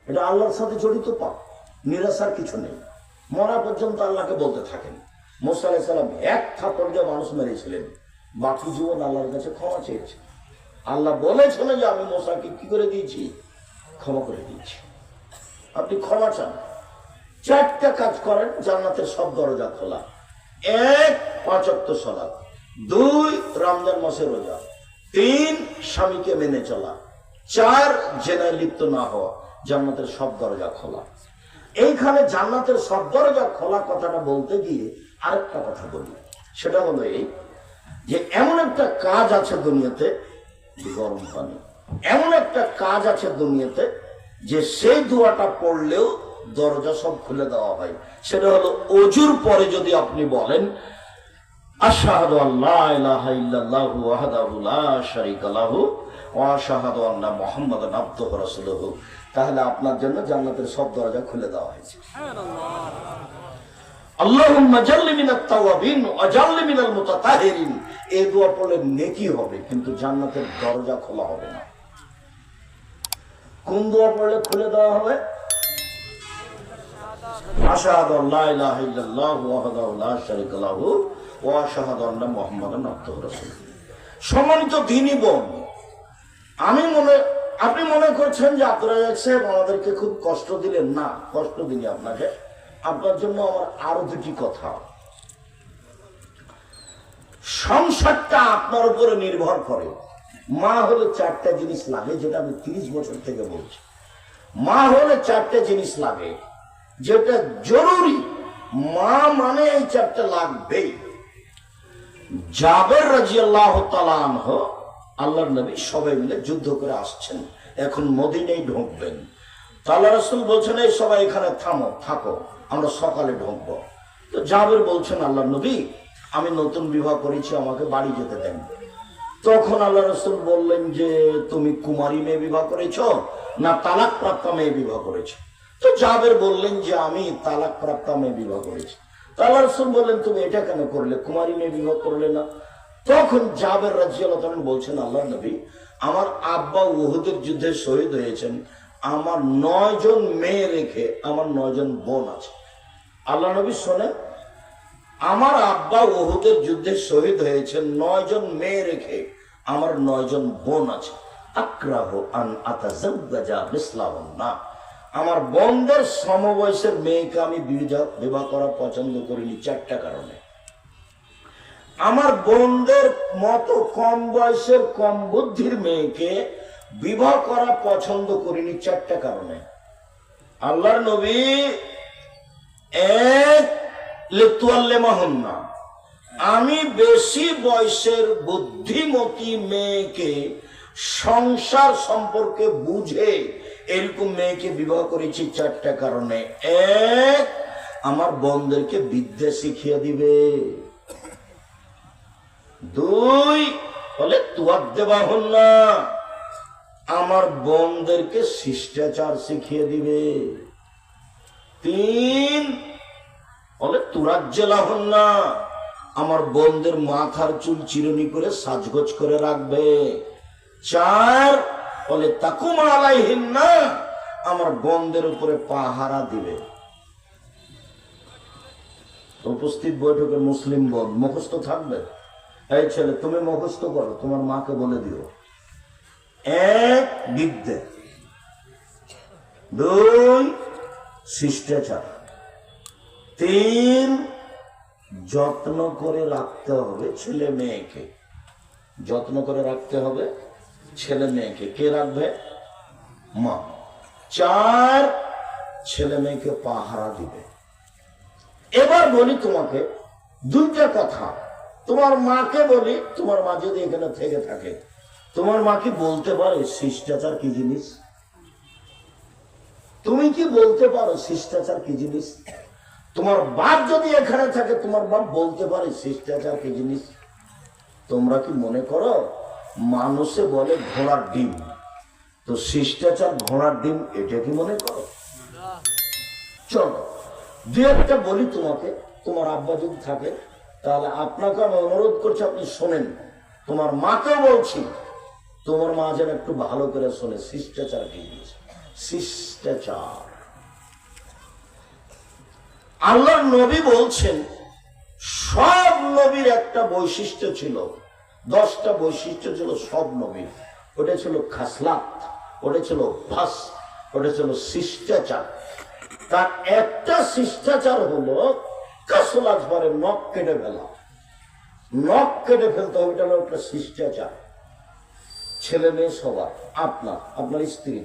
এটা আল্লাহর সাথে জড়িত পাপ, নিরাশার কিছু নেই। মরা পর্যন্ত আল্লাহকে বলতে থাকেন। মুসা আলাইহিস সালাম এক থাপ্পড় দিয়ে মানুষ মেরেছিলেন, বাকি জীবন আল্লাহর কাছে ক্ষমা চেয়েছে। আল্লাহ বলেছেন যে আমি মুসাকে কি করে দিয়েছি, ক্ষমা করে দিয়েছি। আপনি ক্ষমা চান, 4টা কাজ করেন, জান্নাতের সব দরজা খোলা। 1, 5 ওয়াক্ত সালাত, 2, রমজান মাসের রোজা, 3, স্বামীকে মেনে চলা, 4, জেনায় লিপ্ত না হওয়া। জান্নাতের সব দরজা খোলা। এইখানে জান্নাতের সব দরজা খোলা কথাটা বলতে গিয়ে আরেকটা কথা বলি, সেটা হলো এই যে এমন একটা কাজ আছে দুনিয়াতে, গরম পানি, এমন একটা কাজ আছে দুনিয়াতে যে সেই দোয়াটা পড়লেও দরজা সব খুলে দেওয়া হয়। সেটা হলো ওযুর পরে যদি আপনি বলেন আশহাদু আল্লা ইলাহা ইল্লাল্লাহু ওয়াহদাহু লা শারীকা লাহু ওয়া আশহাদু আন্না মুহাম্মাদান আবদুহু ওয়া রাসূলুহু, তাহলে আপনার জন্য জান্নাতের সব দরজা খুলে দেওয়া হয়েছে। আল্লাহুম্মা জাল্লি মিনাত তাওয়াবিন ওয়া জাল্লি মিনাল মুতাতাহিরিন, এই দোয়া পড়লে নেকি হবে, কিন্তু জান্নাতের দরজা খোলা হবে না। কোন দোয়া পড়লে খুলে দেওয়া হবে? আশহাদু আল্লা ইলাহা ইল্লাল্লাহু ওয়াহদাহু লা শারীকা লাহু ওয়া আশহাদু আন্না মুহাম্মাদান আবদুহু ওয়া রাসূলুহু। সম্মানিত দ্বীনি বোন, আপনি মনে করছেন যে আব্দুর রাজ্জাক সাহেব আমাদেরকে খুব কষ্ট দিলেন। না, কষ্ট দিনি আপনাকে। আপনার জন্য আমার আরো 2টি কথা। সংসারটা আপনার উপরে নির্ভর করে। মা হলে 4টা জিনিস লাগে, যেটা আমি 30 বছর থেকে বলছি। মা হলে 4টা জিনিস লাগে, যেটা জরুরি। মা মানে এই 4টা লাগবেই। জাবের রাদিয়াল্লাহু তাআলা আনহু, আল্লাহর নবী সবাই মিলে যুদ্ধ করে আসছেন, এখন মদিনায় ঢুকবেন। আল্লাহ রাসূল বলছেন এই সবাই এখানে থাকো, আমরা সকালে ঢুকবো। তো জাবের বলছেন আল্লাহর নবী আমি নতুন বিবাহ করেছি, আমাকে বাড়ি যেতে দেন। তখন আল্লাহ রাসূল বললেন যে তুমি কুমারী মেয়ে বিবাহ করেছো না তালাক প্রাপ্তা মেয়ে বিবাহ করেছো? তো জাবের বললেন যে আমি তালাক প্রাপ্তা মেয়ে বিবাহ করেছি। তো আল্লাহ রাসূল বললেন তুমি এটা কেন করলে, কুমারী মেয়ে বিবাহ করলে না? তখন জাবের রাদিয়াল্লাহু আনহু বলছেন আল্লাহর নবী আমার আব্বা উহুদের যুদ্ধে শহীদ হয়েছেন, আমার 9 জন মেয়ে রেখে আমার 9 জন বোন আছে। আল্লাহ নবী শোনেন, আমার আব্বা উহুদের যুদ্ধে শহীদ হয়েছেন, 9 জন মেয়ে রেখে আমার 9 জন বোন আছে। আক্রাহু আন আতাযাওয়াজা মিসলাহুন্না, আমার বোনদের সমবয়সের মেয়েকে আমি বিবাহ করা পছন্দ করিনি 4টা কারণে। আমার বোনদের মতো কম বয়সের কম বুদ্ধির মেয়েকে বিবাহ করা পছন্দ করিনি 4টা কারণে। আল্লাহর নবী 1 লিতুআল্লিমাহুন্না, আমি বেশি বয়সের বুদ্ধিমতী মেয়েকে সংসার সম্পর্কে বুঝে এরকম মেয়েকে বিবাহ করেছি 4টা কারণে। 1, আমার বোনদেরকে বিদ্যা শিখিয়ে দিবে। 2, বলে তুআদ্দিবাহুন্না, আমার বোনদেরকে শিষ্টাচার শিখিয়ে দিবে। 3, বলে তুরাজ্জিলাহুন্না, আমার বোনদের মাথার চুল চিরুনি করে সাজগোজ করে রাখবে। 4, বলে তাকুম আলাইহিন্না, আমার বোনদের উপরে পাহারা দিবে। উপস্থিত বৈঠকে মুসলিম বোন মুখস্থ থাকবে। এই ছেলে তুমি মুখস্থ করো, তোমার মাকে বলে দিও। 1, বিদ্যা। 2, শিষ্টাচার। 3, যত্ন করে রাখতে হবে ছেলে মেয়েকে। যত্ন করে রাখতে হবে ছেলে মেয়েকে। কে রাখবে? মা। 4, ছেলে মেয়েকে পাহারা দিবে। এবার বলি তোমাকে 2টা কথা। তোমার মাকে বলি, তোমার মা যদি এখানে থেকে থাকে, তোমার মা কি বলতে পারে শিষ্টাচার কি জিনিস? তুমি কি বলতে পারো শিষ্টাচার কি জিনিস? তোমার বাপ যদি এখানে থাকে, তোমার বাপ বলতে পারে শিষ্টাচার কি জিনিস? তোমরা কি মনে করো মানুষে বলে ঘোড়ার ডিম, তো শিষ্টাচার ঘোড়ার ডিম, এটা কি মনে করো? চলো 2-1টা বলি তোমাকে। তোমার আব্বা যদি থাকে, তাহলে আপনাকে আমি অনুরোধ করছি আপনি শোনেন। তোমার মাকে বলছি, তোমার মা যেন একটু ভালো করে শোনে শিষ্টাচার কি জিনিস। শিষ্টাচার। আল্লাহর নবী বলছেন সব নবীর একটা বৈশিষ্ট্য ছিল, 10টা বৈশিষ্ট্য ছিল সব নবীর। ওটা ছিল খাসলাত, ওটা ছিল অভ্যাস, ওটা ছিল শিষ্টাচার। তার একটা শিষ্টাচার হলো কাসল আসবারে নখ কেটে ফেলা। নখ কেটে ফেলতে হবে, এটা হলো একটা শিষ্টাচার। ছেলে মেয়ে সবার, আপনার স্ত্রী,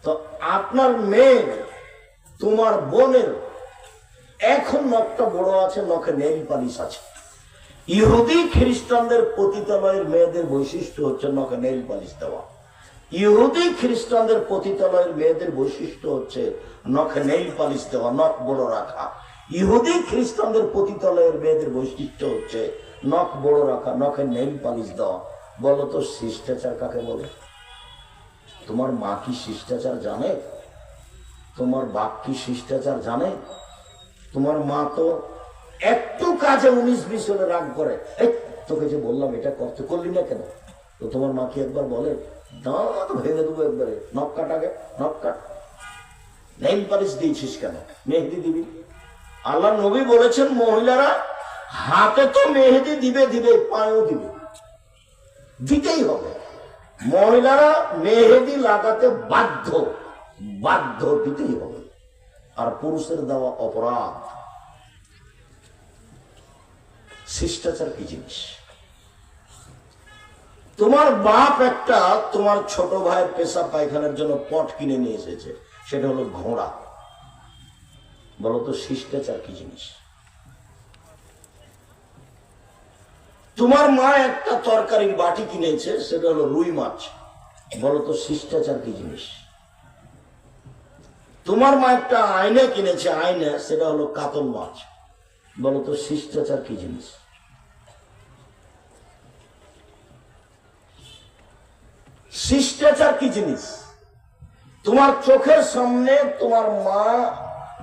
তো আপনার মেয়ের, তোমার বোনের এখন নখটা বড় আছে, নখে নেইল পালিশ আছে। ইহুদি খ্রিস্টানদের পতিতালয়ের মেয়েদের বৈশিষ্ট্য হচ্ছে নখে নেইল পালিশ দেওয়া। ইহুদি খ্রিস্টানদের পতিতালয়ের মেয়েদের বৈশিষ্ট্য হচ্ছে নখে নেইল পালিশ দেওয়া, নখ বড় রাখা। ইহুদি খ্রিস্টানদের পতিতালয়ের মেয়েদের বৈশিষ্ট্য হচ্ছে নখ বড় রাখা, নখে নেইল পালিশ দেওয়া। বলো তো শিষ্টাচার কাকে বলে? তোমার মা কি শিষ্টাচার জানে? তোমার বাপ কি শিষ্টাচার জানে? তোমার মা তো একটু কাজে 19-20 হলে রাগ করে, এই তোকে যে বললাম এটা করতে, করলি না কেন? তো তোমার মা কি একবার বলে দাঁত ভেঙে দেবো একবারে, নখ কাট আগে, নখ কাট, নেইল পালিশ দিয়েছিস কেন, মেহেদি দিবি? আল্লাহ নবী বলেছেন মহিলারা হাতে তো মেহেদি দিবে, দিবে পায়েও দিবে, দিতেই হবে। মহিলারা মেহেদি লাগাতে বাধ্য, বাধ্য, দিতেই হবে। আর পুরুষের দেওয়া অপরাধ। শিষ্টাচার কি জিনিস? তোমার বাপ একটা তোমার ছোট ভাইয়ের পেশাব পায়খানার জন্য পট কিনে নিয়ে এসেছে, সেটা হলো ঘোড়া। বলো তো শিষ্টাচার কি জিনিস? তোমার মা একটা তরকারির বাটি কিনেছে, সেটা হলো রুই মাছ। বলো তো শিষ্টাচার কি জিনিস? তোমার মা একটা আয়না কিনেছে, আয়না, সেটা হলো কাতল মাছ। বলো তো শিষ্টাচার কি জিনিস? শিষ্টাচার কি জিনিস? তোমার চোখের সামনে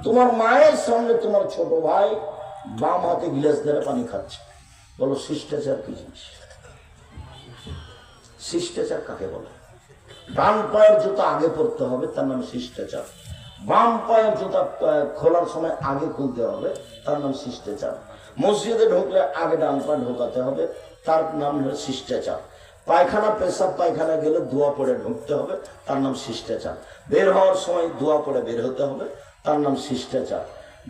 তোমার মায়ের সামনে তোমার ছোট ভাই বাম হাতে গিলাস ধরে পানি খাচ্ছে। বলো শিষ্টাচার কি জিনিস? শিষ্টাচার কাকে বলে? ডান পায়ের জুতা আগে পড়তে হবে, তার নাম শিষ্টাচার। বাম পায়ের জুতা খোলার সময় আগে খুলতে হবে, তার নাম শিষ্টাচার। মসজিদে ঢুকলে আগে ডান পা ঢোকাতে হবে, তার নাম হলো শিষ্টাচার। পায়খানা, পেশাব পায়খানা গেলে দোয়া পড়ে ঢুকতে হবে, তার নাম শিষ্টাচার। বের হওয়ার সময় দোয়া পড়ে বের হতে হবে, তার নাম শিষ্টাচার।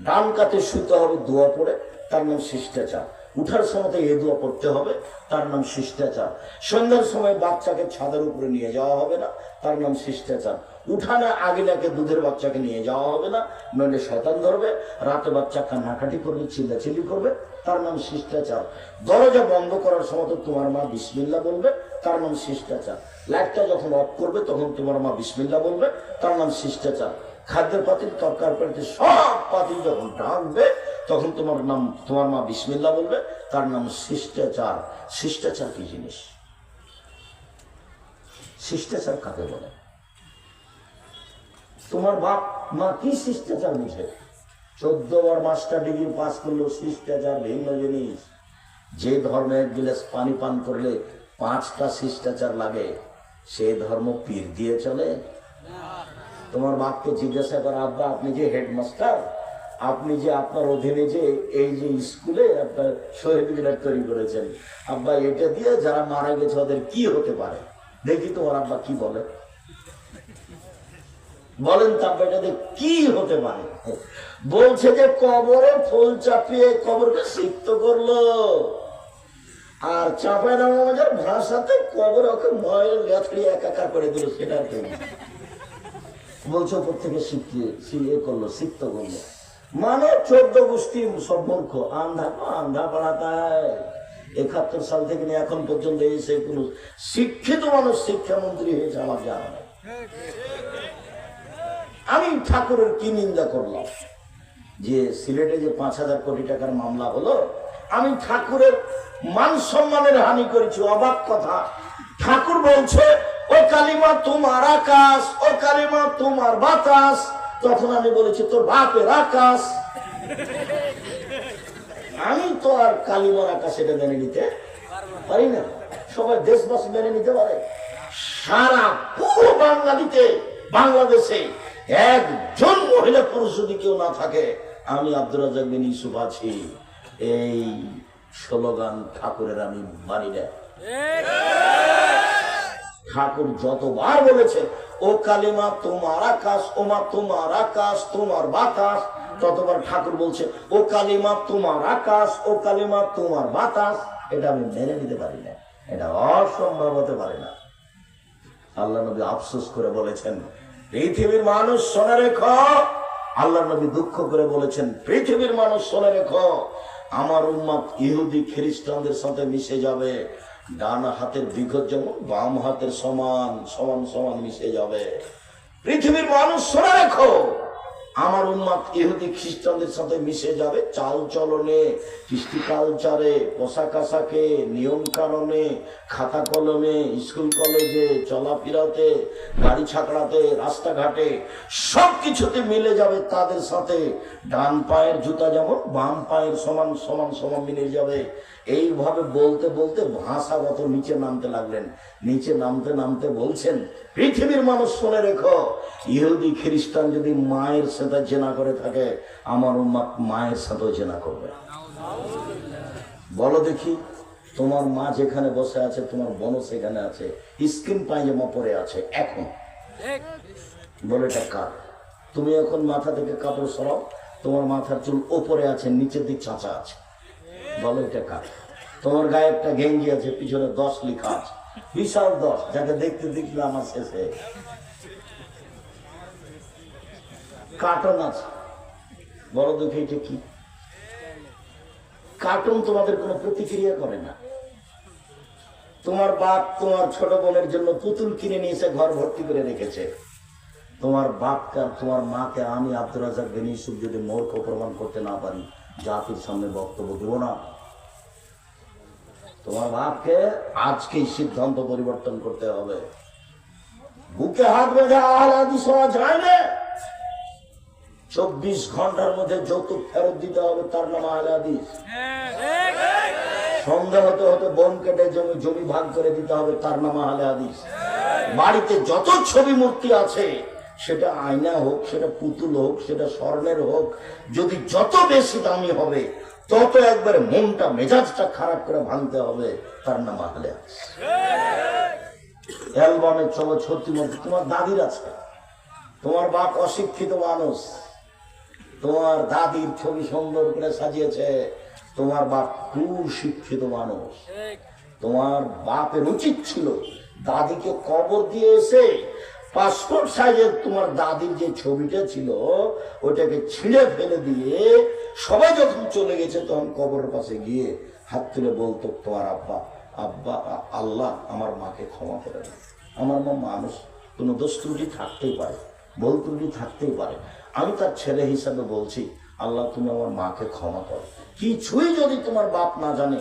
ডান কাতে শুতে হবে দোয়া পড়ে, তার নাম শিষ্টাচার। উঠার সময় এ দোয়া পড়তে হবে, তার নাম শিষ্টাচার। সন্ধ্যার সময় বাচ্চাকে ছাদের উপরে নিয়ে যাওয়া হবে না, তার নাম শিষ্টাচার। উঠানে আগিনাকে দুধের বাচ্চাকে নিয়ে যাওয়া হবে না, নইলে শয়তান ধরবে। রাতে বাচ্চা কান্নাকাটি করবে, চিল্লাচিল্লি করবে, তার নাম শিষ্টাচার। দরজা বন্ধ করার সময় তো তোমার মা বিসমিল্লাহ বলবে, তার নাম শিষ্টাচার। লাইটটা যখন অফ করবে তখন তোমার মা বিসমিল্লাহ বলবে, তার নাম শিষ্টাচার। খাদ্যের পাতিল, তরকার পাতিল, সব পাতিল যখন ঢাকবে তখন তোমার মা বিসমিল্লাহ বলবে, তার নাম শিষ্টাচার। শিষ্টাচার কি জিনিস? শিষ্টাচার কাকে বলে? তোমার বাপ মা কি শিষ্টাচার বুঝে? 14 বার মাস্টার ডিগ্রি পাস করলো, শিষ্টাচার ভিন্ন জিনিস। যে ধর্মে এক গিলাস পানি পান করলে 5টা শিষ্টাচার লাগে, সে ধর্ম পীর দিয়ে চলে? তোমার বাপকে জিজ্ঞাসা করো, আব্বা আপনি যে হেডমাস্টার, আপনি যে আপনার অধীনে যে এই যে স্কুলে আপনার শহীদ মিনার তৈরি করেছেন, আব্বা এটা দিয়ে যারা মারা গেছে ওদের কি হতে পারে? দেখি তোমার আব্বা কি বলে, বলেন তো আব্বা এটা দিয়ে কি হতে পারে? বলছে যে কবরে ফুল চাপিয়ে কবরকে সিক্ত করলো, আর চাপায় নামাজের ভাষাতে কবর ওকে ময়ের গাছড়ি একাকার করে দিল, সেটা বলছে ওপর থেকে করলো, সিক্ত করলো। মানে 14 গোষ্ঠী সব মূর্খ, আন্ধা পাড়াতায়। 71 সাল থেকে নিয়ে এখন পর্যন্ত এসে কোন শিক্ষিত মানুষ শিক্ষামন্ত্রী হয়েছে আমার জানা নেই। আমি ঠাকুরের কি নিন্দা করলাম যে সিলেটে যে 5,000 কোটি টাকার মামলা হলো, আমি ঠাকুরের মান সম্মানের হানি করেছি। অবাক কথা, ঠাকুর বলছে ও কালিমা তোমার আকাশ, ও কালিমা তোমার বাতাস। তখন আমি বলেছি তোর বাপের আকাশ। আমি তো আর কালিমার আকাশ এটা মেনে নিতে পারি না। সবাই দেশবাসী মেনে নিতে পারে? সারা পুরো বাঙালিতে বাংলাদেশে একজন মহিলা পুরুষ যদি কেউ না থাকে, আমি আব্দুর রাজ্জাক বিন ইউসুফ আছি। এই স্লোগান ঠাকুরের আমি মানি না। ঠাকুর যতবার বলেছে ও কালিমা তোমার আকাশ, ওমা তোমার আকাশ, তোমার বাতাস, ততবার ঠাকুর বলছে ও কালিমা তোমার আকাশ, ও কালিমা তোমার বাতাস। এটা আমি মেনে নিতে পারি না, এটা অসম্ভব হতে পারে না। আল্লাহ নবী আফসোস করে বলেছেন, পৃথিবীর মানুষ শুনে রেখো। আল্লাহ নবী দুঃখ করে বলেছেন, পৃথিবীর মানুষ শুনে রেখো, আমার উম্মত ইহুদি খ্রিস্টানদের সাথে মিশে যাবে। ডান হাতের বিঘত যেমন বাম হাতের সমান সমান সমান মিশে যাবে। পৃথিবীর মানুষ শুনে রেখো, আমার উম্মত ইহুদি খ্রিস্টানদের সাথে মিশে যাবে। চাল চলনে, কৃষ্টি কালচারে, পোশাক আশাকে, নিয়ম কানুনে, খাতা কলমে, স্কুল কলেজে, চলাফেরাতে, গাড়ি ছাকড়াতে, রাস্তাঘাটে সবকিছুতে মিলে যাবে তাদের সাথে। ডান পায়ের জুতা যেমন বাম পায়ের সমান সমান সমান মিলে যাবে। এইভাবে বলতে বলতে ভাষাগত নিচে নামতে লাগলেন। নিচে নামতে নামতে বলছেন, পৃথিবীর মানুষ শুনে রেখো, ইহুদি খ্রিস্টান যদি মায়ের সাথে জেনা করে থাকে, আমার উম্মত মায়ের সাথেও জেনা করবে। বলো দেখি, তোমার মা যেখানে বসে আছে, তোমার বোনও সেখানে আছে, স্কিন পায়জামা পরে আছে এখন। বলে এটা কার? তুমি এখন মাথা থেকে কাপড় সরাও, তোমার মাথার চুল ওপরে আছে, নিচের দিক চাঁচা আছে। বলো এটা কার? তোমার গায়ে একটা গেঞ্জি আছে, পিছনে 10 লেখা আছে, বিশাল 10, যাকে দেখতে দেখলে আমার শেষে কার্টুন আছে। বলো দেখি এটা কি? কার্টুন তোমাদের কোনো প্রতিক্রিয়া করে না। তোমার বাপ তোমার ছোট বোনের জন্য পুতুল কিনে নিয়েছে, ঘর ভর্তি করে রেখেছে। তোমার বাপকে, তোমার মাকে আমি আব্দুর রাজ্জাক বিন ইউসুফ যদি মূর্খ প্রমাণ করতে না পারি, জাতির সামনে বক্তব্য দেব না। তোমার বাপকে আজকেই সিদ্ধান্ত পরিবর্তন করতে হবে। বুকে হাত বেঁধে আহলে হাদিস হওয়া যায় না। 24 ঘন্টার মধ্যে যৌতুক ফেরত দিতে হবে, তার নাম আহলে হাদিস। সন্ধ্যা হতে হতে বোন কেটে জমি ভাগ করে দিতে হবে, তার নাম আহলে হাদিস। বাড়িতে যত ছবি মূর্তি আছে, সেটা আয়না হোক, সেটা পুতুল হোক, সেটা স্বর্ণের হোক, যদি যত বেশি দামি হবে, তত একবারে মনটা মেজাজটা খারাপ করে ভাঙতে হবে, তার নাম আহলে হাদিস। অ্যালবামে চলো ছত্রি মূর্তি, তোমার দাদির আছে, তোমার বাপ অশিক্ষিত মানুষ, তোমার দাদির ছবি সুন্দর করে সাজিয়েছে, তোমার বাপ কুশিক্ষিত মানুষ। তোমার বাপের উচিত ছিল দাদিকে কবর দিয়ে এসে পাসপোর্ট সাইজের তোমার দাদির যে ছবিটা ছিল ওটাকে ছিঁড়ে ফেলে দিয়ে, সবাই যখন চলে গেছে তখন কবরের পাশে গিয়ে হাত তুলে বলতো, তোমার আব্বা, আব্বা, আল্লাহ আমার মাকে ক্ষমা করে দেন। আমার মা মানুষ, কোনো দোষ ত্রুটি থাকতেই পারে, ভুল ত্রুটি থাকতেই পারে। আমি তার ছেলে হিসাবে বলছি, আল্লাহ তুমি আমার মাকে ক্ষমা করো। কিছুই যদি তোমার বাপ না জানে,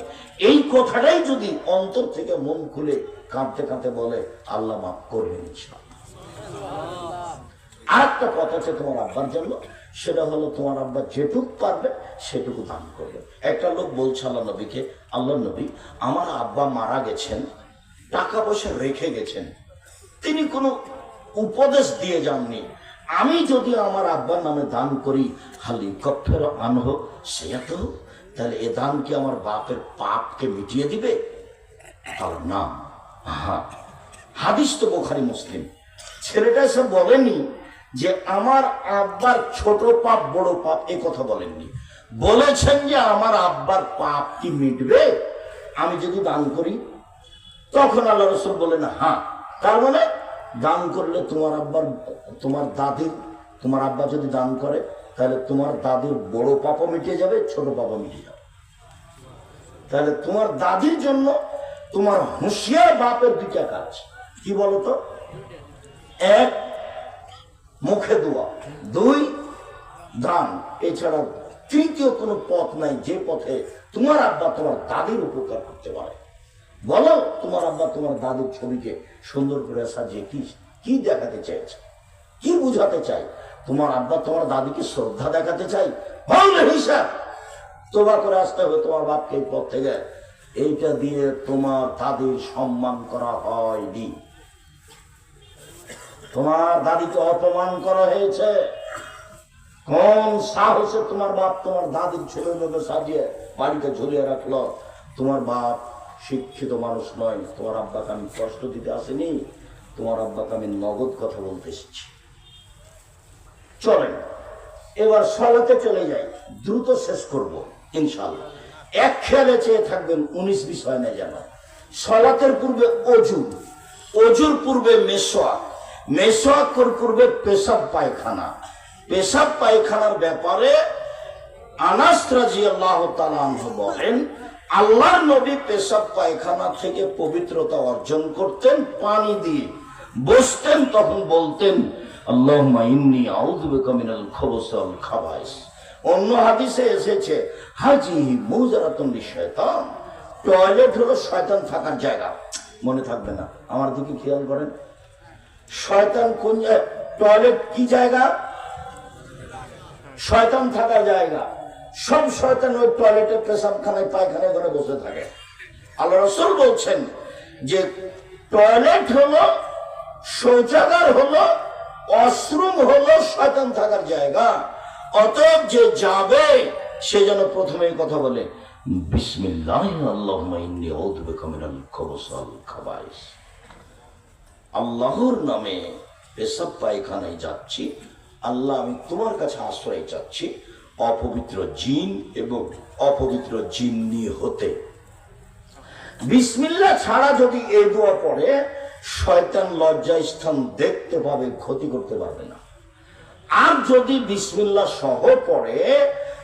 এই কথাটাই যদি অন্তর থেকে মন খুলে কাঁদতে কাঁদতে বলে, আল্লাহ মাফ করবেন ইনশাআল্লাহ। আর একটা কথা আছে তোমার আব্বার জন্য, সেটা হলো তোমার আব্বা যেটুকু পারবে সেটুকু দান করবে। একটা লোক বলছে আল্লাহ নবীকে, আল্লাহ নবী আমার আব্বা মারা গেছেন, টাকা পয়সা রেখে গেছেন, তিনি কোনো উপদেশ দিয়ে যাননি, আমি যদি আমার আব্বার নামে দান করি, হালি কফের আনহ সেয়াত, তাহলে এ দান কি আমার বাপের পাপকে মিটিয়ে দিবে? তাহলে না। হ্যাঁ, হাদিস তো বুখারী মুসলিম। ছেলেটা এসে বলেনি যে আমার আব্বার ছোট পাপ বড় পাপ, এ কথা বলেননি। বলেছেন যে আমার আব্বার পাপ কি মিটবে আমি যদি দান করি? তখন আল্লাহ রাসূল বলেন, হ্যাঁ, তার মানে দান করলে তোমার আব্বার, তোমার দাদির, তোমার আব্বা যদি দান করে তাহলে তোমার দাদির বড় পাপও মিটে যাবে, ছোট পাপও মিটে যাবে। তাহলে তোমার দাদির জন্য তোমার হুঁশিয়ার বাপের 2টা কাজ, কি বলতো? 1 মুখে দোয়া, 2 দান। এছাড়া তৃতীয় কোনো পথ নাই যে পথে তোমার আব্বা তোমার দাদির উপকার করতে পারে। বলো, তোমার আব্বা তোমার দাদুর ছবিকে সুন্দর করে সাজিয়ে কি দেখাতে চাইছে, কি বুঝাতে চাই? তোমার আব্বা তোমার দাদিকে শ্রদ্ধা দেখাতে চাই, বলে হিসাব তোবা করে আসতে হবে তোমার বাপকে এই পথ থেকে। এইটা দিয়ে তোমার দাদির সম্মান করা হয়নি। তোমার দাদিকে অপমান করা হয়েছে। কোন সাহসে তোমার বাপ তোমার দাদির ছেলেগুলোকে সাজিয়ে বাড়িতে ঝুলিয়ে রাখলো? তোমার বাপ শিক্ষিত মানুষ নয়। তোমার আব্বাকে আমি কষ্ট দিতে আসিনি, তোমার আব্বাকে আমি নগদ কথা বলতে এসেছি। চলেন এবার সলাতে চলে যাই, দ্রুত শেষ করব ইনশাআল্লাহ। এক খেয়ালে চেয়ে থাকবেন 19 বিষয় না যেন। সলাতের পূর্বে অজু, অজুর পূর্বে মেসওয়াক, মেসওয়াকের পূর্বে পেশাব পায়খানা। পেশাব পায়খানার ব্যাপারে আনাস রাদিয়াল্লাহু তাআলা আনহু বলেন, আল্লাহর নবী পেশাব পায়খানা থেকে পবিত্রতা অর্জন করতেন পানি দিয়ে। বসতেন তখন বলতেন আল্লাহুম্মা ইন্নী আউযু বিকা মিনাল খুবুসি ওয়াল খাবাইস। অন্য হাদিসে এসেছে হাজি মুজারাতুন লিশাইতান, টয়লেট হলো শয়তান থাকার জায়গা। মনে থাকবে না? আমার দিকে খেয়াল করেন, শয়তান কোন জায়গা? টয়লেট কি জায়গা? শয়তান থাকার জায়গা। সব শয়তান ওই টয়লেটে, পেশাবখানায়, পায়খানায় করে বসে থাকে। আল্লাহ রাসূল বলছেন যে টয়লেট হলো, শৌচাগার হলো, ওয়াশরুম হলো শয়তান থাকার জায়গা। অতএব যে যাবে সে যেন প্রথমে কথা বলে বিসমিল্লাহ আল্লাহুম্মা ইন্নী আউযু বিকা মিনাল খুবুসি ওয়াল খাবাইস। আল্লাহর নামে পেশাব পায়খানায় যাচ্ছি, আল্লাহ আমি তোমার কাছে আশ্রয় চাচ্ছি অপবিত্র জিন এবং অপবিত্র জিন্নি হতে। বিসমিল্লাহ ছাড়া যদি এই দোয়া পড়ে, শয়তান লজ্জা স্থান দেখতে পাবে, ক্ষতি করতে পারবে না। আর যদি বিসমিল্লাহ সহ পড়ে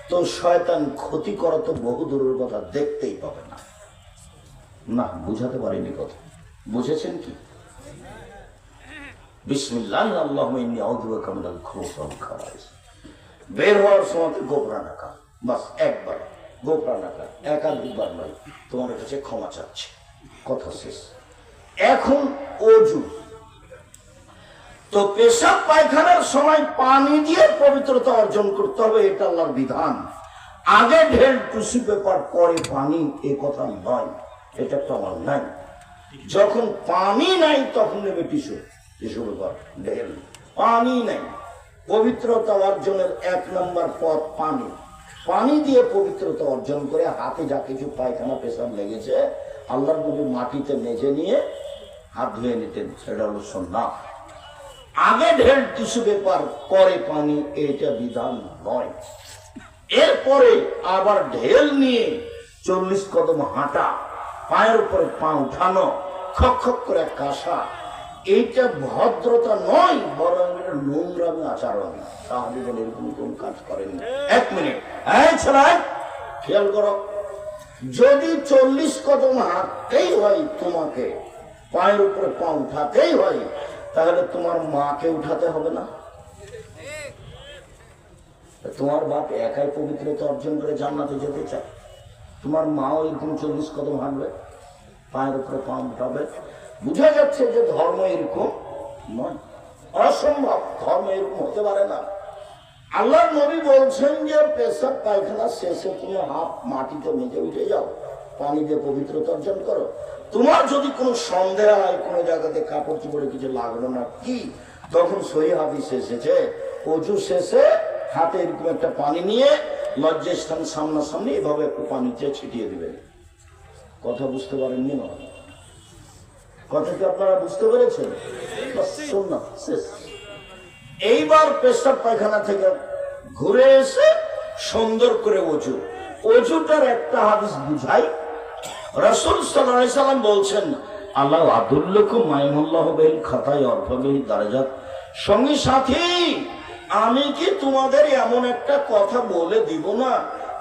তো শয়তান ক্ষতি করা তো বহু দূরের কথা, দেখতেই পাবে না। না বুঝাতে পারিনি কথা, বুঝেছেন কি? বিসমিল্লাহ আল্লাহুম্মা ইন্নী আউযু বিকা মিনাল খুবুসি ওয়াল খাবাইস। বের হওয়ার সময় গোপরা নাকা, বাস একবার গোপরা নাকা, একাধিকবার নয়। তোমার কাছে ক্ষমা চাচ্ছি, কথা শেষ। এখন অজু। তো পেশাব পায়খানার সময় পানি দিয়ে পবিত্রতা অর্জন করতে হবে, এটা আল্লাহর বিধান। আগে ঢেল টিস্যু পেপার, পরে পানি, এ কথা নয়, এটা তো আমার নাই। যখন পানি নাই তখন নেবে টিস্যু পেপার, ঢেল। পানি নাই, পবিত্রতা অর্জনের 1 নম্বর পথ পানি। পানি দিয়ে পবিত্রতা অর্জন করে হাতে যা কিছু পায়খানা পেশাব লেগেছে আল্লাহর নবী মাটিতে মেজে নিয়ে হাত ধুয়ে নিতেন, সেটা হলো সুন্নাহ। আগে ঢেল টিস্যু পেপার, পরে পানি, এটা বিধান নয়। এরপরে আবার ঢেল নিয়ে 40 কদম হাঁটা, পায়ের উপরে পা উঠানো, খক খক করে কাশা, এইটা ভদ্রতা নয়, বরং এটা নোংরামি আচরণ। সাহাবীগণ এরকম কোন কাজ করেন না। 1 মিনিট, খেয়াল করো, যদি 40 কদম হাঁটতেই হয় তোমাকে, পায়ের উপরে পা উঠাতেই হয়, তাহলে তোমার মাকে উঠাতে হবে না? তোমার বাপ একাই পবিত্রতা অর্জন করে জান্নাতে যেতে চায়, তোমার মাও এরকম 40 কদম হাঁটবে, পায়ের উপরে পা উঠাবে। বুঝা যাচ্ছে যে ধর্ম এরকম নয়, অসম্ভব, ধর্ম এরকম হতে পারে না। আল্লাহর নবী বলছেন যে পেশাব পায়খানা শেষে তুমি হাত মাটিতে মেজে উঠে যাও, পানি দিয়ে পবিত্রতা অর্জন করো। তোমার যদি কোনো সন্দেহ হয় কোনো জায়গাতে কাপড় চোপড়ে কিছু লাগলো না কি, তখন সহিহ হাদিসে এসেছে অজু শেষে হাতে এরকম একটা পানি নিয়ে লজ্জাস্থান সামনাসামনি এভাবে একটু পানিতে ছিটিয়ে দিবেন। কথা বুঝতে পারেননি? না কথা কি আপনারা বুঝতে পেরেছেন? এইবার পেশাব পায়খানা থেকে ঘুরে এসে সুন্দর করে অজু। অজুটার একটা হাদিস বুঝাই। রাসূল সাল্লাল্লাহু আলাইহি সাল্লাম বলছেন আল্লাহ আদুল্লাকুম মাইমুল্লাহ বিল খাতাই অরফাবিহি দারাজাত। সঙ্গী সাথী, আমি কি তোমাদের এমন একটা কথা বলে দিব না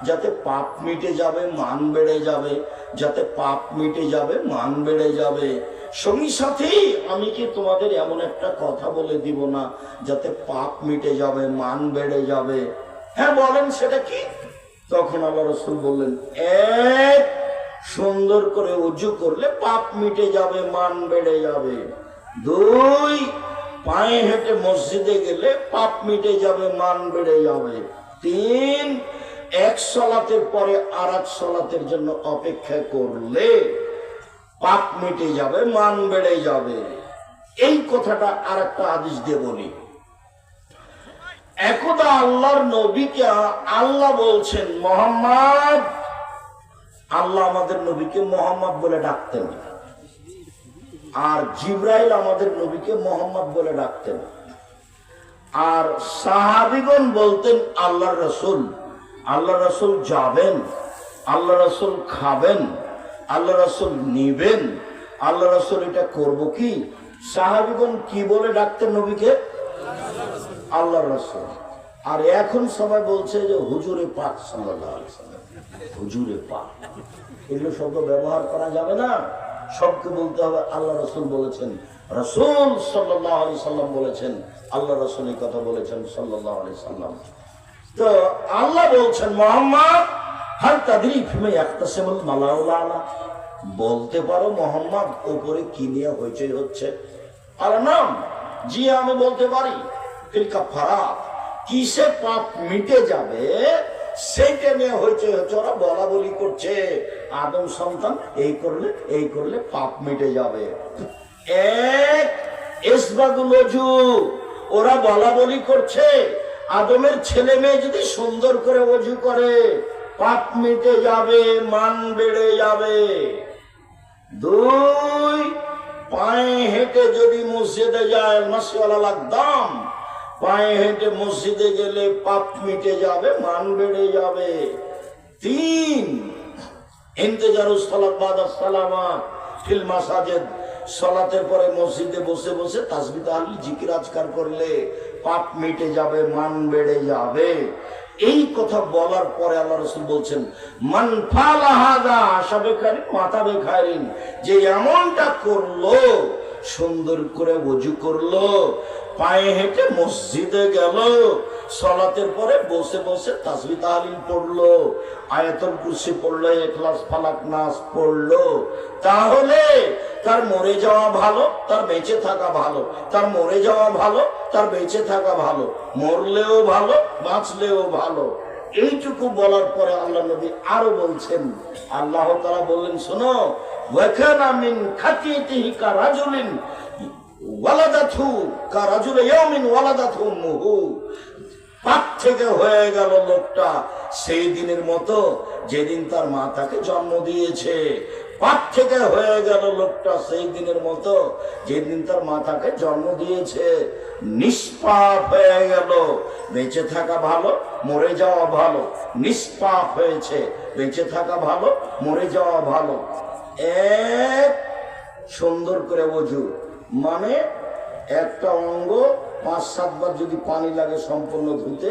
যাতে পাপ মিটে যাবে, মান বেড়ে যাবে, যাতে পাপ মিটে যাবে, মান বেড়ে যাবে। সঙ্গী সাথী, আমি কি তোমাদের এমন একটা কথা বলে দিব না যাতে পাপ মিটে যাবে, মান বেড়ে যাবে? হ্যাঁ বলেন, সেটা কি? তখন আল্লাহ রাসূল বললেন, 1 সুন্দর করে ওযু করলে পাপ মিটে যাবে, মান বেড়ে যাবে। 2 পায়ে হেঁটে মসজিদে গেলে পাপ মিটে যাবে, মান বেড়ে যাবে। 3 এক সালাতের পরে আরেক সালাতের জন্য অপেক্ষা করলে পাপ মিটে যাবে, মান বেড়ে যাবে। এই কথাটা আর একটা আদেশ দিয়ে বলি। একদা আল্লাহর নবীকে আল্লাহ বলছেন মোহাম্মদ, আল্লাহ আমাদের নবীকে মোহাম্মদ বলে ডাকতেন, আর জিব্রাইল আমাদের নবীকে মোহাম্মদ বলে ডাকতেন। আর সাহাবীগণ বলতেন আল্লাহর রাসূল, আল্লাহ রাসূল যাবেন, আল্লাহ রাসূল খাবেন, আল্লাহ রাসূল নিবেন, আল্লাহ রাসূল এটা করব কি? সাহাবীগণ কি বলে ডাকতেন নবীকে? আল্লাহর রাসূল। আর এখন সবাই বলছে যে হুজুরে পাক সাল্লাল্লাহু আলাইহি ওয়াসাল্লাম, হুজুরে পাক। এগুলো শব্দ ব্যবহার করা যাবে না, সবকে বলতে হবে আল্লাহ রাসূল বলেছেন, রাসূল সাল্লাল্লাহু আলাইহি সাল্লাম বলেছেন, আল্লাহ রাসূল এই কথা বলেছেন সাল্লাল্লাহু আলাইহি সাল্লাম। তো আল্লাহ বলছেন মুহাম্মদ হাল তাদরি ফিমা ইয়াখতাসিমুল মালাউল আলা, বলতে পারো মুহাম্মদ উপরে কি নিয়ে হইচই হচ্ছে? আর নাম জি আমি বলতে পারি। ফিল কাফারাত, কিসে পাপ মিটে যাবে সেইটা নিয়ে হইচই হচ্ছে, ওরা বলা বলি করছে আদম সন্তান এই করলে পাপ মিটে যাবে। এক ইসবাগুল ওযু, ওরা বলা বলি করছে আদমের ছেলে মেয়ে যদি সুন্দর করে ওযু করে পাপ মিটে যাবে, মান বেড়ে যাবে। দুই, পায়ে হেঁটে যদি মসজিদে যায়, মাসওয়ালাল আকদাম, পায়ে হেঁটে মসজিদে গেলে পাপ মিটে যাবে, মান বেড়ে যাবে। তিন, ইন্তেজারুস সালাত বাদাস সালামাত ফিল মাসাজিদ, সালাতের পরে মসজিদে বসে বসে তাসবিহ তাহলিল জিকির আজকার করলে পাপ মিটে যাবে, মান বেড়ে যাবে। এই কথা বলার পরে আল্লাহ রাসূল বলছেন মান ফালা হাযা আশাবেকারিন মাতা বেখারিন, যে এমনটা করলো, সুন্দর করে ওযু করলো, পায়ে হেঁটে মসজিদে গেল, সালাতের পরে বসে বসে তাসবিহ তাহলিল পড়লো, আয়াতুল কুরসি পড়লো, ইখলাস ফালাক নাস পড়লো, তাহলে তার মরে যাওয়া ভালো, তার বেঁচে থাকা ভালো, তার মরে যাওয়া ভালো, তার বেঁচে থাকা ভালো, মরলেও ভালো, বাঁচলেও ভালো। এইটুকু বলার পরে আল্লাহ নবী আরো বলছেন, আল্লাহ তাআলা বললেন শোনো, ওয়াকানা মিন খাতিতিহি কারাজুলিন ওয়ালাদাতহু কারাজুল ইয়াউমিন ওয়ালাদাতহু উম্মুহু, পাপ থেকে হয়ে গেল লোকটা সেই দিনের মতো যেদিন তার মা তাকে জন্ম দিয়েছে। পাপ থেকে হয়ে গেল লোকটা সেই দিনের মতো যেদিন তার মা তাকে জন্ম দিয়েছে। নিষ্পাপ হয়ে গেল, বেঁচে থাকা ভালো, মরে যাওয়া ভালো। নিষ্পাপ হয়েছে, বেঁচে থাকা ভালো, মরে যাওয়া ভালো। এক, সুন্দর করে ওযু, মানে একটা অঙ্গ 5-7 বার যদি পানি লাগে সম্পূর্ণ ধুতে,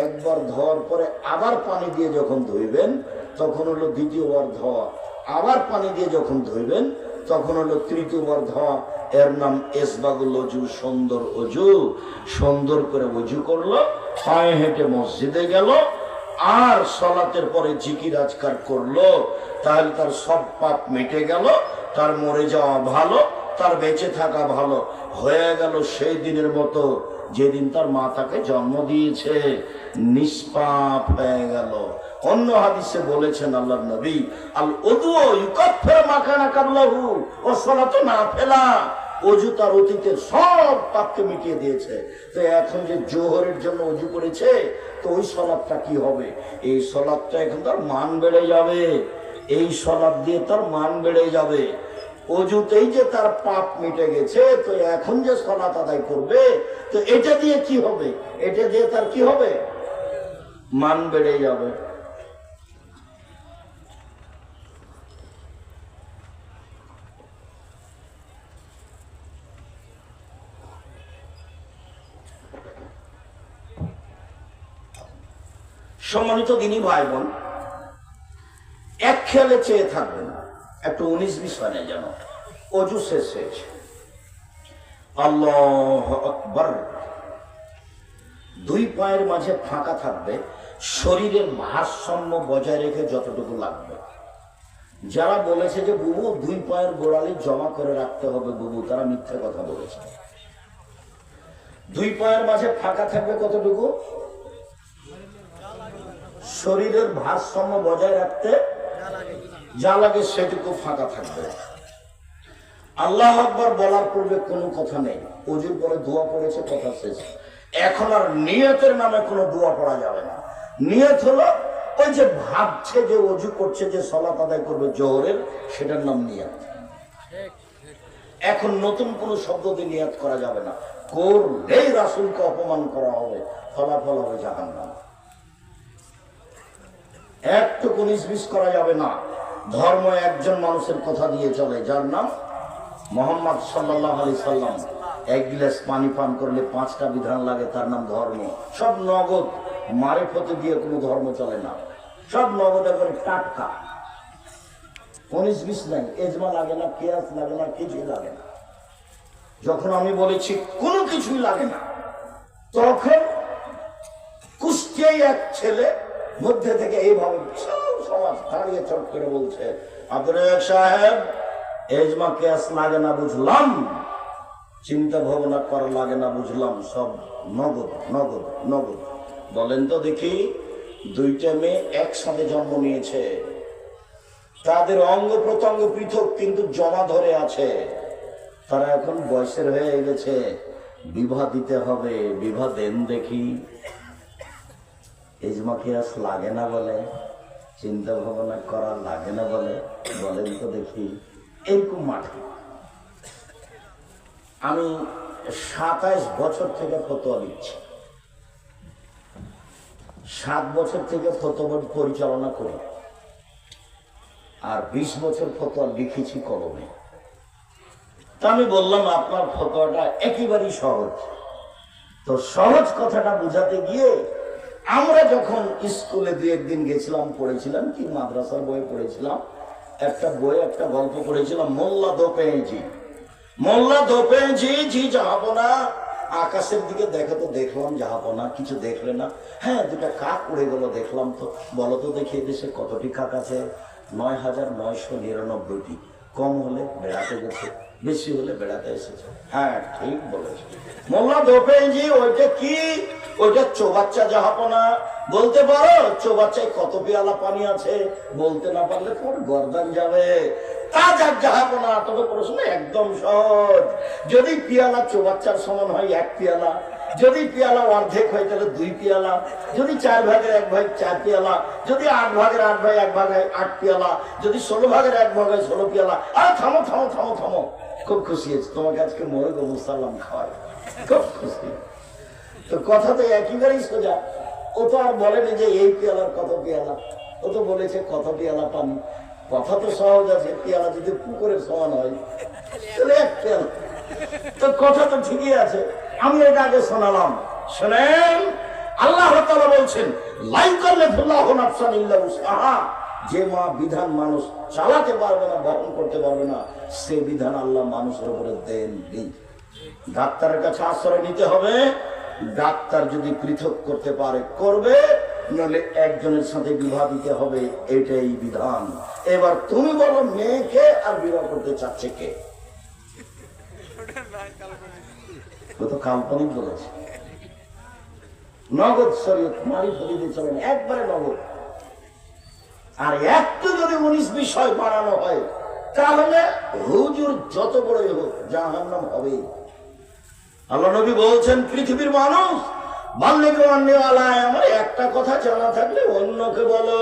একবার ধোয়ার পরে আবার পানি দিয়ে যখন ধুইবেন তখন হলো দ্বিতীয়বার ধোয়া, আবার পানি দিয়ে যখন ধুইবেন তখন হলো তৃতীয়বার ধোয়া। এর নাম ইসবাগুল ওযু, সুন্দর ওযু। সুন্দর করে ওযু করলো, পায়ে হেঁটে মসজিদে গেল, আর সালাতের পরে জিকির আজকার করলো, তাহলে তার সব পাপ মিটে গেল, তার মরে যাওয়া ভালো, তার বেঁচে থাকা ভালো হয়ে গেল সেই দিনের মতো যেদিন তার মা তাকে জন্ম দিয়েছে। নিষ্পাপ হয়ে গেল। অন্য হাদিসে বলেছেন আল্লাহর নবী, আল উযু ইউকাফিরু মা কানা কাবলাহু ওয়া সালাতু নাফিলা, ওযু তার অতীতের সব পাপকে মিটিয়ে দিয়েছে। তো এখন যে জোহরের জন্য ওযু করেছে, তো ওই সালাতটা কি হবে? এই সালাতটা এখন তার মান বেড়ে যাবে, এই সালাত দিয়ে তার মান বেড়ে যাবে। ওযুতেই যে তার পাপ মিটে গেছে, তো এখন যে সালাত আদায় করবে, তো এটা দিয়ে কি হবে? এটা দিয়ে তার কি হবে? মান বেড়ে যাবে। সম্মানিত দিনী ভাই বোন, এক খেয়ালে চেয়ে থাকবেন, একটু 19-20 হয় না যেন। ওযু শেষ হয়েছে, আল্লাহু আকবার, দুই পায়ের মাঝে ফাঁকা থাকবে, শরীরের ভারসাম্য বজায় রেখে যতটুকু লাগবে। যারা বলেছে যে বুবু দুই পায়ের গোড়ালি জমা করে রাখতে হবে বুবু, তারা মিথ্যে কথা বলেছে। দুই পায়ের মাঝে ফাঁকা থাকবে কতটুকু? শরীরের ভারসাম্য বজায় রাখতে যা লাগে সেটুকু ফাঁকা থাকবে। আল্লাহ আকবার বলার পূর্বে কোনো কথা নেই, ওজুর পরে দোয়া পড়েছে, কথা শেষ। এখন আর নিয়তের নামে কোনো দোয়া পড়া যাবে না। নিয়ত হলো ওই যে ভাবছে যে অজু করছে, যে সালাত আদায় করবে জোহরের, সেটার নাম নিয়ত। এখন নতুন কোনো শব্দ দিয়ে নিয়ত করা যাবে না, করলেই রাসূলকে অপমান করা হবে, ফলাফল হবে জাহান্নাম। একটু 19-20 করা যাবে না। ধর্ম একজন মানুষের কথা দিয়ে চলে, যার নাম মুহাম্মদ সাল্লাল্লাহু আলাইহি সাল্লাম। এক গ্লাস পানি পান করলে 5টা বিধান লাগে, তার নাম ধর্ম। সব নগদ, মারিফতে দিয়ে কোনো ধর্ম চলে না, সব নগদ, একবারে টাটকা, 19-20 নাই, এজমা লাগে না, কিয়াস লাগে না, কিছুই লাগে না। যখন আমি বলেছি কোনো কিছুই লাগে না, তখন কুষ্টিয়ায় এক ছেলে মধ্যে থেকে এইভাবে সমাজ দাঁড়িয়ে চট করে বলছে, আব্দুর রাজ্জাক সাহেব, এজমা কিয়াস লাগে না বুঝলাম, চিন্তা ভাবনা করা লাগে না বুঝলাম, সব নগদ নগদ নগদ। বলেন তো দেখি, 2টা মেয়ে একসাথে জন্ম নিয়েছে, তাদের অঙ্গ প্রত্যঙ্গ পৃথক কিন্তু জমা ধরে আছে, তারা এখন বয়সের হয়ে গেছে, বিবাহ দিতে হবে, বিবাহ দেন দেখি। এজমা কিয়াস লাগে না বলে, চিন্তা ভাবনা করা লাগে না বলে, বলেন তো দেখি। এরকম মাঠে আমি 27 বছর থেকে ফতোয়া দিচ্ছি, 7 বছর থেকে ফতোয়া পরিচালনা করি, আর 20 বছর ফতোয়া লিখেছি কলমে। তা আমি বললাম আপনার ফতোয়াটা একেবারেই সহজ। তো সহজ কথাটা বুঝাতে গিয়ে আমরা যখন স্কুলে 2-1 দিন গেছিলাম, পড়েছিলাম কি মাদ্রাসার বই পড়েছিলাম, একটা বই, একটা গল্প পড়েছিলাম, মোল্লা দোপেজি। মোল্লা দোপেজি জি জাহাপনা, আকাশের দিকে দেখে তো দেখলাম জাহাপনা, কিছু দেখলে না? হ্যাঁ, 2টা কাক উড়ে গেল দেখলাম। তো বলো তো দেখি দেশে কতটি কাক আছে? 9,999টি। কম হলে বেড়াতে গেছে, বেশি হলে বেড়াতে এসেছে। হ্যাঁ, ঠিক বলেছে মোল্লা দোপেজি। ওইটা কি? ওইটা চৌবাচ্চা জাহাপনা। বলতে পারো চৌবাচ্চায় কত পেয়ালা পানি আছে? বলতে না পারলে তোমার গর্দান যাবে। তা যাক জাহাপনা, তবে প্রশ্ন একদম সহজ। যদি পেয়ালা চৌবাচ্চার সমান হয় 1 পেয়ালা, যদি পেয়ালা অর্ধেক হয় তাহলে 2 পেয়ালা, যদি 4 ভাগের 1 ভাগ 4 পেয়ালা, যদি 8 ভাগের 8 ভাগ 1 ভাগ 8 পেয়ালা, যদি 16 ভাগের 1 ভাগ 16 পেয়ালা। আর থামো থামো থামো থামো, খুব খুশি হয়েছে তোমাকে আজকে মোরগ ও মুসাল্লাম খাওয়ায়, খুব খুশি। তো কথা তো একেবারেই সোজা। ও তো আর বলেনি যে এই পেয়ালার কত পেয়ালা, ও তো বলেছে কত পেয়ালা পানি। কথা তো সহজ আছে, পেয়ালা যদি পুকুরের সমান হয় তাহলে 1 পেয়ালা। তো কথা তো ঠিকই আছে, আমি এটা আগে শোনালাম। শোনেন, আল্লাহ তাআলা বলছেন, লা ইউকাল্লিফুল্লাহু নাফসান ইল্লা উসআহা। যে মা বিধান মানুষ চালাতে পারবে না, বহন করতে পারবে না, সে বিধান আল্লাহ মানুষের উপরে দেন নি। ডাক্তারের কাছে আশ্রয় নিতে হবে, ডাক্তার যদি পৃথক করতে পারে করবে, নইলে একজনের সাথে বিবাহ দিতে হবে, এটাই বিধান। এবার তুমি বলো, মেয়েকে আর বিবাহ করতে চাচ্ছে কে? ও তো কাল্পনিক বলেছে। নগদ শরীয়ত, মারিফতে দিয়ে চলে না, একবারে নগদ। আর একটু যদি 19-20 বাড়ানো হয়, তাহলে হুজুর যত বড়ই হোক জাহান্নাম হবে। আল্লাহ নবী বলছেন, পৃথিবীর মানুষ বাল্লিগু আন্নী আলায়, আমার একটা কথা জানা থাকলে অন্যকে বলো।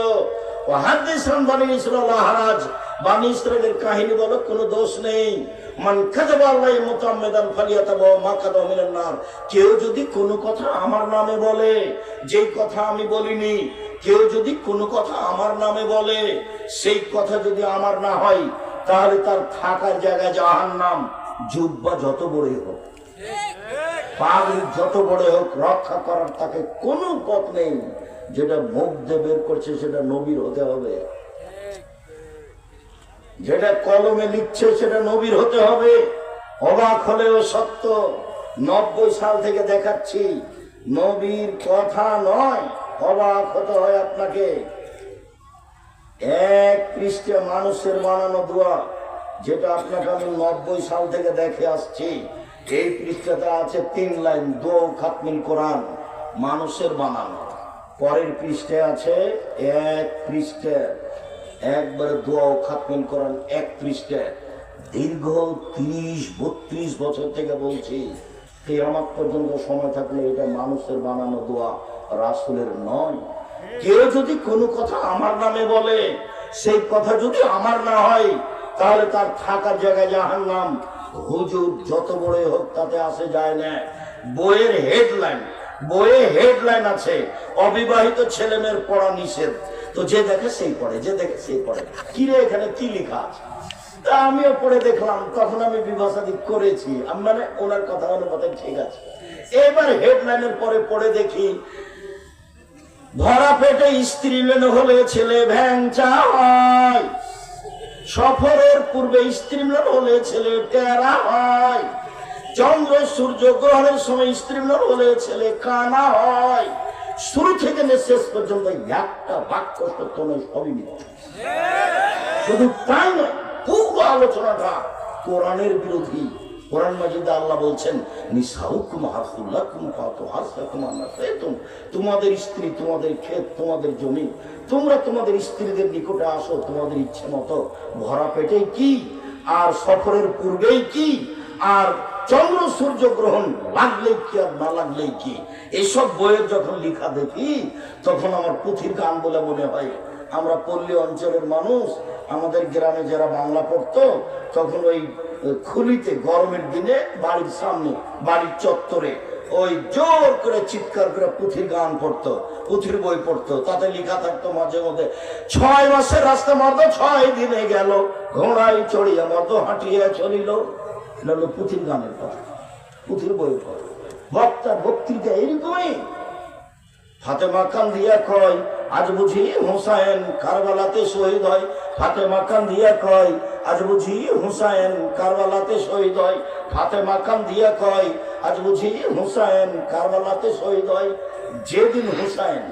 ও হাদিস বানি ইসরাইল হারাজ, বানি ইসরাইলের কাহিনী বলো, কোনো দোষ নেই। মান কাযাবা আলাইহি মুতাআম্মিদান ফালিয়াতাবাওয়া মাকআদাহু মিনান নার। কেউ যদি কোনো কথা আমার নামে বলে, যেই কথা আমি বলিনি, কেউ যদি কোনো কথা আমার নামে বলে, সেই কথা যদি আমার না হয়, তাহলে তার থাকার জায়গা জাহান্নাম। জুব্বা যত বড়ই হোক, পাগড়ি যত বড় হোক, রক্ষা করার তাকে কোনো পথ নেই। যেটা মুখ দিয়ে বের করছে সেটা নবীর হতে হবে, যেটা কলমে লিখছে সেটা নবীর হতে হবে। অবাক হলেও সত্য, 90 সাল থেকে দেখাচ্ছি, নবীর কথা নয়, অবাক হতে হয় আপনাকে। 1 পৃষ্ঠা মানুষের বানানো দোয়া, যেটা আপনাকে আমি 90 সাল থেকে দেখে আসছি। এই পৃষ্ঠাতে আছে 3 লাইন, দোয়া খাতমিল কোরআন, মানুষের বানানো। পরের পৃষ্ঠায় আছে 1 পৃষ্ঠা, একবারে দোয়া খাতমিল কোরআন 1 পৃষ্ঠা। দীর্ঘ 30-32 বছর থেকে বলছি, কিয়ামত পর্যন্ত সময় থাকলে এটা মানুষের বানানো দোয়া, রাসূলের নয়। কেউ যদি কোনো কথা আমার নামে বলে, সেই কথা যদি আমার না হয়, তাহলে তার থাকার জায়গায় জাহান্নাম। হুজুর যত বড় হোক তাতে আসে যায় না। বইয়ে হেডলাইন আছে, অবিবাহিত ছেলে মেয়ের পড়া নিষেধ। তো যে দেখে সেই পড়ে, যে দেখে সেই পড়ে। কিরে এখানে কি লেখা আছে? তা আমিও পড়ে দেখলাম, তখন আমি বিভাষাদি করেছি, মানে ওনার কথা অনুপাতে ঠিক আছে। এবার হেডলাইনের পরে পড়ে দেখি, ভরা পেটে স্ত্রী হলে ছেলে ভ্যাংচা হয়, সফরের পূর্বে স্ত্রী হলে ছেলে টেরা হয়, চন্দ্র সূর্য গ্রহণের সময় স্ত্রী হলে ছেলে কানা হয়। শুরু থেকে শেষ পর্যন্ত একটা বাক্য সত্য নয়, সবই মিথ্যা। শুধু তাই নয়, পুরো আলোচনাটা কোরআনের বিরোধী। কোরআন মাজিদে আল্লাহ বলছেন, নিসাউকুম হারসুল লাকুম ফাতু হারসাকুম আন্নাসাইতুম, তোমাদের স্ত্রী তোমাদের ক্ষেত, তোমাদের জমি, তোমরা তোমাদের স্ত্রীদের নিকটে আসো তোমাদের ইচ্ছে মতো। ভরা পেটেই কি, আর সফরের পূর্বেই কি, আর চন্দ্র সূর্য গ্রহণ লাগলেই কি আর না লাগলেই কি। এসব বইয়ের যখন লেখা দেখি, তখন আমার পুঁথির গান বলে মনে হয়। আমরা পল্লী অঞ্চলের মানুষ, আমাদের গ্রামে যারা বাংলা পড়তো, তখন ওই খুলিতে গরমের দিনে বাড়ির সামনে, বাড়ির চত্বরে ওই জোর করে চিৎকার করে পুঁথির গান পড়তো, পুঁথির বই পড়তো। তাতে লেখা থাকতো মাঝে মধ্যে, 6 মাসের রাস্তা মর্দ 6 দিনে গেল, ঘোড়ায় চড়িয়া মর্দ হাঁটিয়া চলিল। এটা হলো পুঁথির গানের কথা, পুঁথির বই পড়ে। বক্তার বক্তৃতা এরকমই। ফাতেমা কান্দিয়া কয়, আজ বুঝি হুসাইন কারবালাতে শহীদ হয়। ফাতেমা কান্দিয়া কয়, আজ বুঝি হুসাইন কারবালাতে শহীদ হয়। ফাতেমা কান্দিয়া কয়, আজ বুঝি হুসাইন কারবালাতে শহীদ হয়। যেদিন হুসাইন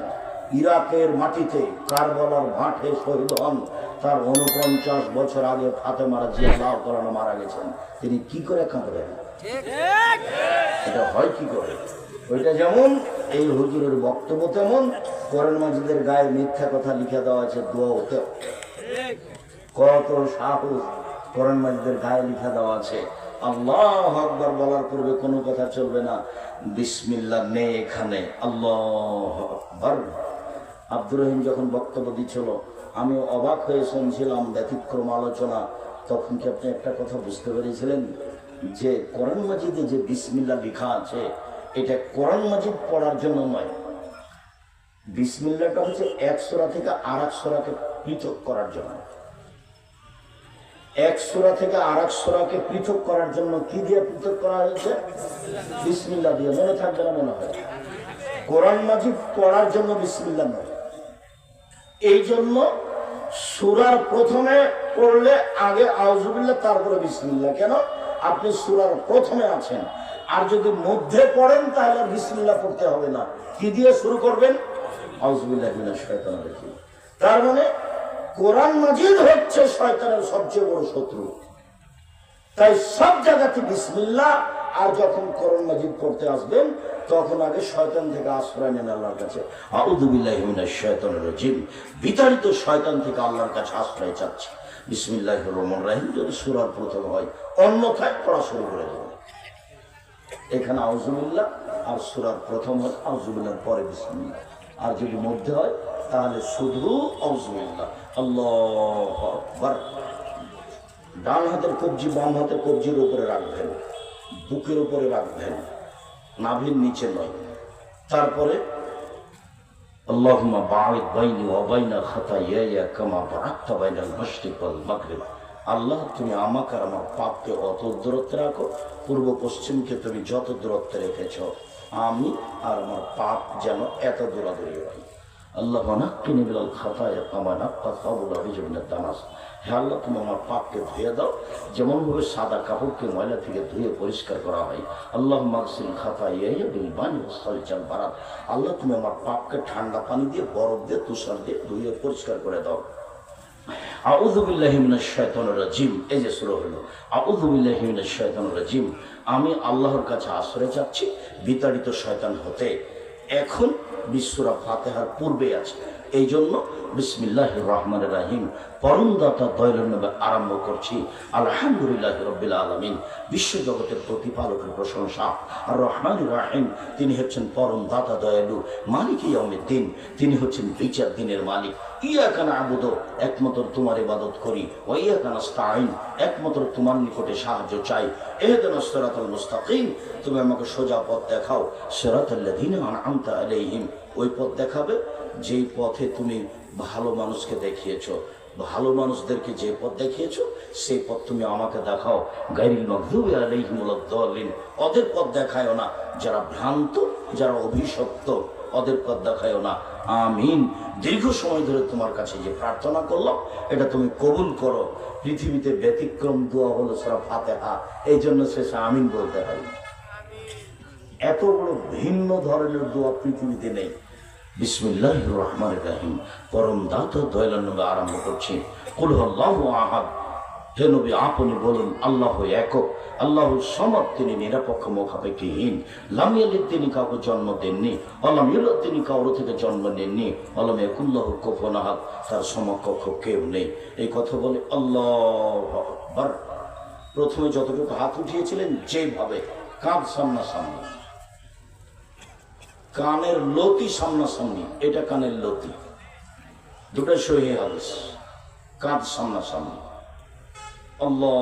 ইরাকের মাটিতে কারবালার মাঠে শহীদ হন, তার 49 বছর আগে ফাতেমা রাদিয়াল্লাহু তাআলা মারা গেছেন। তিনি কি করে কাঁদবেন? এটা হয় কি করে? ওইটা যেমন এই হুজুরের বক্তব্য, তেমন কোরআন মাজিদের গায়ে মিথ্যা কথা লিখে দেওয়া আছে দোয়াতে। কত সাহস কোরআন মাজিদের গায়ে লিখে দেওয়া আছে, আল্লাহু আকবার বলার পূর্বে কোনো কথা চলবে না, বিসমিল্লাহ নেই এখানে, আল্লাহু আকবার। আব্দুর রহিম যখন বক্তব্য দিচ্ছিল, আমি অবাক হয়ে শুনছিলাম ব্যতিক্রম আলোচনা। তখন কি আপনি একটা কথা বুঝতে পেরেছিলেন যে কোরআন মাজিদে যে বিসমিল্লাহ লেখা আছে, এটা কোরআন মাজিদ পড়ার জন্য নয়। বিসমিল্লাহটা হচ্ছে এক সূরা থেকে আরেক সূরাকে পৃথক করার জন্য। এক সূরা থেকে আরেক সূরাকে পৃথক করার জন্য কি দিয়ে পৃথক করা হয়েছে? বিসমিল্লাহ দিয়ে। মনে থাকবে না মনে হয়? কোরআন মাজিদ পড়ার জন্য বিসমিল্লাহ নয়। এই জন্য সূরার প্রথমে পড়লে আগে আউযুবিল্লাহ, তারপরে বিসমিল্লাহ। কেন? আপনি সূরার প্রথমে আছেন, আর যদি মধ্যে পড়েন তাহলে বিসমিল্লাহ পড়তে হবে না। কি দিয়ে শুরু করবেন? আউযুবিল্লাহি মিনাশ শাইতানির রাজিম। তার মানে কোরআন মাজিদ হচ্ছে শয়তানের সবচেয়ে বড় শত্রু। তাই সব জায়গাতে বিসমিল্লাহ। আর যখন কোরআন মাজিদ পড়তে আসবেন, তখন আগে শয়তান থেকে আশ্রয় নেন আল্লাহর কাছে। আউযু বিল্লাহি মিনাশ শাইতানির রাজিম, বিতাড়িত শয়তান থেকে আল্লাহর কাছে আশ্রয় চাচ্ছি। বিসমিল্লাহির রহমানির রহিম যদি সূরার প্রথম হয়, অন্যথায় পড়া শুরু করে দেবেন। এখানে আউযুবিল্লাহ, আর সূরার প্রথম হয় আউযুবিল্লাহর পরে বিসমিল্লাহ। আর যদি মধ্যে হয় তাহলে শুধু আউযুবিল্লাহ, আল্লাহু আকবার। ডান হাতের কবজি বাম হাতের কবজির উপরে রাখবেন, বুকের উপরে রাখবেন, নাভির নিচে নয়। তারপরে আল্লাহুম্মা বা'িদ বাইনি ওয়া বাইনা খাতায়ায়া কামা বা'আদতা বাইনাল মাশরিক ওয়াল মাগরিব। আল্লাহ, তুমি আমাকে আর আমার পাপকে অত দূরত্বে রাখো, পূর্ব পশ্চিমকে তুমি যত দূরত্বে রেখেছ, আমি আর আমার পাপ যেন এত দূরাদূরি হয়। আল্লাহ নাক্কিনি মিনাল খাতায়া কামা নাক্কা সাবুল আবিজুমিনাদ দানাস। হে আল্লাহ, তুমি আমার পাপকে ধুয়ে দাও যেমনভাবে সাদা কাপড়কে ময়লা থেকে ধুয়ে পরিষ্কার করা হয়। আল্লাহ মাগসিল খাতায়ায়া বিল মানি ওয়াস সালজি ওয়াল বারাদ। আল্লাহ, তুমি আমার পাপকে ঠান্ডা পানি দিয়ে, বরফ দিয়ে, তুষার দিয়ে ধুয়ে পরিষ্কার করে দাও। আউযু বিল্লাহি মিনাশ শাইতানির রাজিম। এই যে সূরা হলো আউযু বিল্লাহি মিনাশ শাইতানির রাজিম। আমি আল্লাহর কাছে আশ্রয় চাচ্ছি বিতাড়িত শয়তান হতে। এখন সূরা ফাতিহার পূর্বে আছে, এই জন্য বিসমিল্লাহির রহমানির রহিম পরম দাতা দয়ালুর নামে আরম্ভ করছি। আলহামদুলিল্লাহি রাব্বিল আলামিন, বিশ্ব জগতের প্রতিপালকের প্রশংসা। আর রহমানির রহিম, তিনি হচ্ছেন পরম দাতা দয়ালু, মালিক ইয়াউমিদ্দিন, তিনি হচ্ছেন বিচার দিনের মালিক। ইয়াকা না'বুদু, একমাত্র তোমার ইবাদত করি, ওয়া ইয়াকা নাস্তাঈন, একমাত্র তোমার নিকটে সাহায্য চাই। ইহদিনাস সিরাতাল মুস্তাকিম, তুমি আমাকে সোজা পথ দেখাও। সিরাতাল্লাযীনা আন'আমতা আলাইহিম, ওই পথ দেখাবে যেই পথে তুমি ভালো মানুষকে দেখিয়েছো, ভালো মানুষদেরকে যে পথ দেখিয়েছো সেই পথ তুমি আমাকে দেখাও। গায়রিল মাগদুবি আলাইহিম ওয়ালাদ-দাল্লিন, ওদের পথ দেখায়ও না যারা ভ্রান্ত, যারা অভিশপ্ত, ওদের পথ দেখায়ও না। আমিন। দীর্ঘ সময় ধরে তোমার কাছে যে প্রার্থনা করলাম এটা তুমি কবুল করো। পৃথিবীতে ব্যতিক্রম দোয়া হলো সূরা ফাতিহা, এই জন্য শেষে আমিন বলতে হয়। এত বড় ভিন্ন ধরনের দোয়া পৃথিবীতে নেই। বিসমিল্লাহির রহমানির রহিম, পরম দাতা দয়ালুর নামে আরম্ভ করছি। কুল হুয়াল্লাহু আহাদ, হে নবী আপনি বলুন আল্লাহ একক, আল্লাহু সামাদ, তিনি নিরপেক্ষ মুখাপেক্ষীহীন। লাম ইয়ালিদ, তিনি কাউকে জন্ম দেননি। ওয়ালাম ইউলাদ, তিনি কারো থেকে জন্ম নেননি। ওয়ালাম ইয়াকুল লাহু কুফুওয়ান আহাদ, তার সমকক্ষ কেউ নেই। এই কথা বলে আল্লাহু আকবার। প্রথমে যতটুকু হাত উঠিয়েছিলেন যেভাবে, কাঁধ সামনাসামনি, কানের লতি সামনাসামনি, এটা কানের লতি, দুটো সহিহ হাদিস, কাঁধ সামনাসামনি। আল্লাহ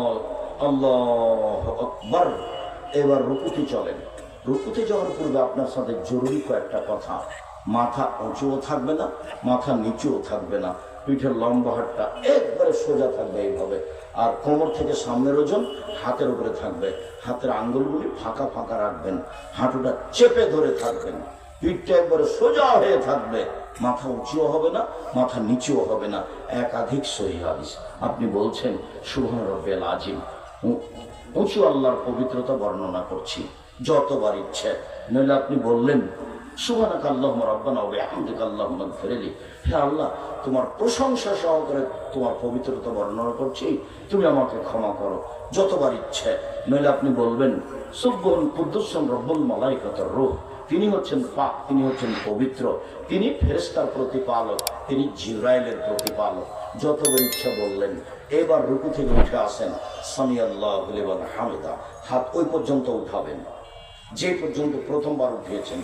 আল্লাহু আকবার। এবার রুকুতে চলেন। রুকুতে যাওয়ার পূর্বে আপনার সাথে জরুরি কয়েকটা কথা। মাথা উঁচুও থাকবে না, মাথা নিচুও থাকবে না, পিঠের লম্বা হাতটা একবারে সোজা থাকবে এইভাবে। আর কোমর থেকে সামনের ওজন হাতের উপরে থাকবে। হাতের আঙ্গুলগুলি ফাঁকা ফাঁকা রাখবেন, হাঁটুটা চেপে ধরে থাকবেন, পিঠটা একবারে সোজা হয়ে থাকবে, মাথা উঁচুও হবে না, মাথা নিচুও হবে না। একাধিক সহিহ হাদিস। আপনি বলছেন সুবহান রাব্বিয়াল আযীম, উঁচু আল্লাহর পবিত্রতা বর্ণনা করছি যতবার ইচ্ছে। নইলে আপনি বললেন সুবহানাকা আল্লাহুম্মা রাব্বানা ওয়া বিহামদিকা আল্লাহুম্মা ইগফিরলি, হে আল্লাহ তোমার প্রশংসা সহকারে তোমার পবিত্রতা বর্ণনা করছি, তুমি আমাকে ক্ষমা করো, যতবার ইচ্ছে। নইলে আপনি বলবেন সুবহান কুদ্দুসুন রব্বুল মালাইকাতুর রূহ, তিনি হচ্ছেন পাক, তিনি হচ্ছেন পবিত্র, তিনি ফেরেশতার প্রতিপালক, তিনি জিবরাইলের প্রতিপালক। যতবার ইচ্ছা বললেন। এবার রুকু থেকে উঠে আসেন, সামি আল্লাহু লিমান হামিদা, হাত ওই পর্যন্ত উঠাবেন যে পর্যন্ত প্রথমবার উঠিয়েছেন।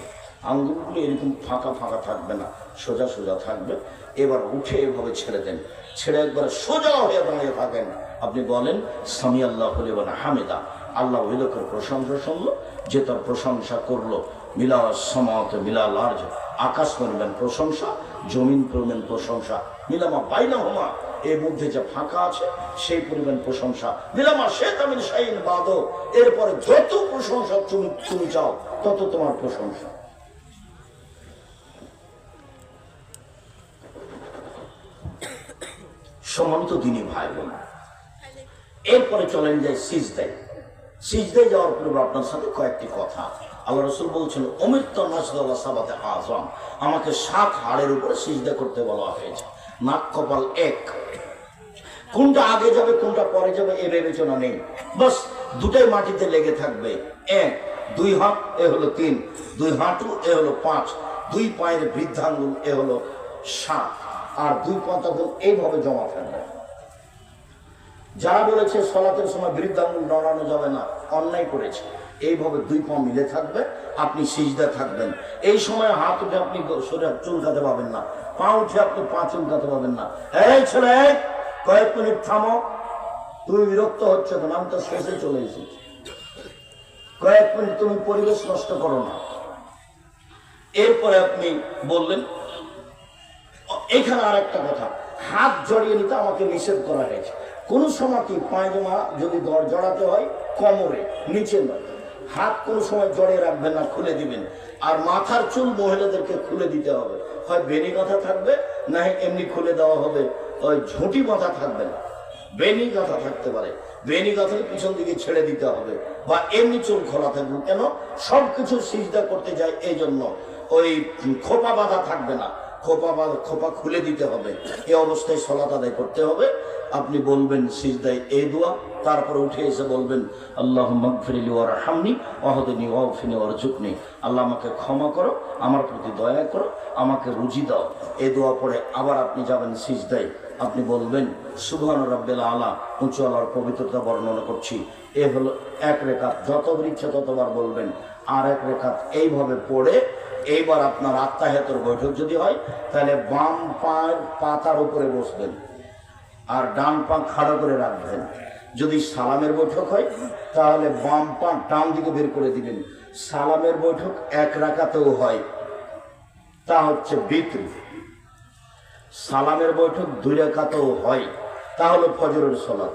আঙ্গুলগুলো এরকম ফাঁকা ফাঁকা থাকবে না, সোজা সোজা থাকবে। এবার উঠে এভাবে ছেড়ে দেন, ছেড়ে একবার সোজা হয়ে দাঁড়িয়ে থাকেন। আপনি বলেন সামি আল্লাহু লিমান হামিদা, আল্লাহ ওই লোকের প্রশংসা শুনলো যে তার প্রশংসা করলো। মিলা সামাওয়াত মিলাল আরজ, আকাশ পরিমাণ প্রশংসা, জমিন পরিমাণ প্রশংসা, মিলামা বাইনাহুমা, এর মধ্যে যে ফাঁকা আছে সেই পরিমাণ প্রশংসা, মিলামা শাইতামিন শাইইন বাদো, এরপরে যত প্রশংসা তুমি চাও তত তোমার প্রশংসা। সম্মানিত দিনী ভাই বোন, এরপরে চলেন যায় সিজদায়। সিজদায় যাওয়ার পূর্বে আপনার সাথে কয়েকটি কথা। আল্লাহ রাসূল বলছেন উমিরতু নাসদা ওয়া সাবাতে আযম, আমাকে 7 হাড়ের উপরে সিজদা করতে বলা হয়েছে। নাক কপাল এক, কোনটা আগে যাবে কোনটা পরে যাবে এ বিবেচনা নেই, বাস দুটাই মাটিতে লেগে থাকবে। 1 2 হাত এ হলো 3, 2 হাঁটু এ হলো 5, 2 পায়ের বৃদ্ধাঙ্গুল এ হলো 7, আর 2 পাতাগুল এইভাবে জমা থাকবে। যারা বলেছে সালাতের সময় বৃদ্ধাঙ্গুল নড়ানো যাবে না, অন্যায় করেছে। এইভাবে 2 পা মিলে থাকবে, আপনি সিজদা থাকবেন। এই সময় হাত উঠে আপনি শরীর চুলকাতে পাবেন না, পা উঠে আপনি পা চুলকাতে পাবেন না। এই ছেলে কয়েক মিনিট থামো, তুমি বিরক্ত হচ্ছে তো, আমি তো শেষে চলে এসেছি, কয়েক মিনিট তুমি পরিবেশ নষ্ট করো না। এরপরে আপনি বললেন এখানে আর একটা কথা, হাত জড়িয়ে নিতে আমাকে নিষেধ করা হয়েছে। কোন সময় কি পায়জামা যদি জড়াতে হয় কোমরে, নিচে নয়। হাত কোনো সময় জড়িয়ে রাখবেন না, খুলে দিবেন। আর মাথার চুল মহিলাদেরকে খুলে দিতে হবে, হয় বেনি গাঁথা থাকবে, না এমনি খুলে দেওয়া হবে। ওই ঝুঁটি বাঁধা থাকবে না, বেনি গাঁথা থাকতে পারে, বেনি গাঁথাকে পিছন দিকে ছেড়ে দিতে হবে, বা এমনি চুল খোলা থাকবে। কেন? সবকিছু সিজদা করতে যায় এই জন্য। ওই খোপা বাঁধা থাকবে না, খোপা খুলে দিতে হবে। এই অবস্থায় সালাত আদায় করতে হবে। আপনি বলবেন সিজদায় এই দোয়া, তারপরে উঠে এসে বলবেন আল্লাহুম্মা গফিরলি ওয়ারহামনি ওয়াহদিনি ওয়াগফিরনি ওয়ারজুকনি, আল্লাহ আমাকে ক্ষমা করো, আমার প্রতি দয়া করো, আমাকে রুজি দাও। এই দোয়া পড়ে আবার আপনি যাবেন সিজদায়। আপনি বলবেন সুবহান রাব্বিল আলা, উঁচু আল্লাহর পবিত্রতা বর্ণনা করছি। এ হলো এক রেখাত, যতবার ইচ্ছা ততবার বলবেন। আর এক রেখাত এইভাবে পড়ে এইবার আপনার আত্মাহিয়াতের বৈঠক যদি হয় তাহলে বাম পায়ের পাতার উপরে বসবেন আর ডান পা খাড়া করে রাখবেন। যদি সালামের বৈঠক হয় তাহলে বাম পা ডান দিকে বের করে দিবেন। সালামের বৈঠক এক রাকাতেও হয়, তা হচ্ছে বিতর। সালামের বৈঠক 2 রাকাতেও হয়, তা হলো ফজরের সালাত।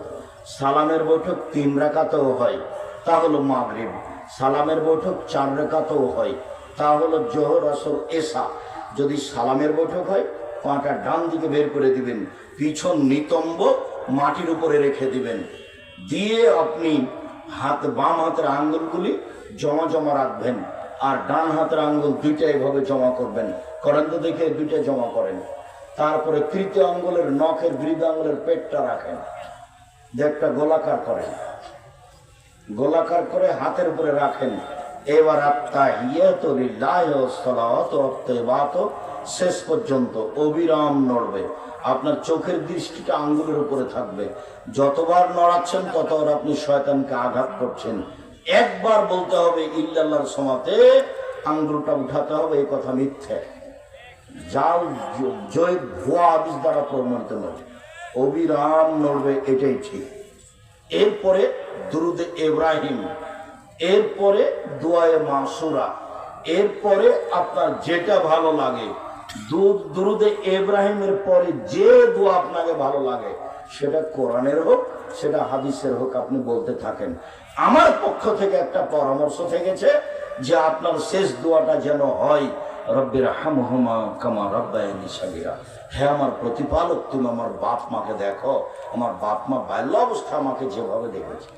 সালামের বৈঠক 3 রাকাতেও হয়, তা হলো মাগরিব। সালামের বৈঠক 4 রাকাতেও হয়, তা হলো জোহর, আসর, এশা। যদি সালামের বৈঠক হয় পাটা ডান দিকে বের করে দিবেন, পিছন নিতম্ব মাটির উপরে রেখে দিবেন, দিয়ে আপনি বাম হাতের আঙ্গুলগুলি জমা জমা রাখবেন আর ডান হাতের আঙ্গুল 2টা এভাবে জমা করবেন। করেন তো দেখে 2টা জমা করেন। তারপরে তৃতীয় আঙ্গুলের নখের বৃদ্ধ আঙ্গুলের পেটটা রাখেন, একটা গোলাকার করেন, গোলাকার করে হাতের উপরে রাখেন। এবার আত্তাহিয়াতু লিল্লাহি ওয়াস সালাওয়াতু ওয়াত তাইয়্যিবাতু শেষ পর্যন্ত অবিরাম নড়বে। আপনার চোখের দৃষ্টিটা আঙ্গুলের উপরে থাকবে। যতবার নড়াচ্ছেন ততবার আপনি শয়তানকে আঘাত করছেন। একবার বলতে হবে ইল্লাল্লাহর সমাতে আঙ্গুলটা উঠাতে হবে, এই কথা মিথ্যে, জাল জয় ভুয়া হাদিস দ্বারা প্রমাণিত নয়। অবিরাম নড়বে, এটাই ঠিক। এরপরে দুরুদে ইব্রাহিম, এরপরে দোয়ায়ে মাসুরা, এরপরে আপনার যেটা ভালো লাগে। দুরুদে ইব্রাহিমের পরে যে দোয়া আপনাকে ভালো লাগে, সেটা কোরআনের হোক সেটা হাদিসের হোক, আপনি বলতে থাকেন। আমার পক্ষ থেকে একটা পরামর্শ থেকেছে যে আপনার শেষ দোয়াটা যেন হয় রব্বির হামহুমা কামা রাব্বায়ানি সাগীরা। হে আমার প্রতিপালক, তুমি আমার বাপ মাকে দেখো, আমার বাপ মা বাল্য অবস্থা আমাকে যেভাবে দেখেছে।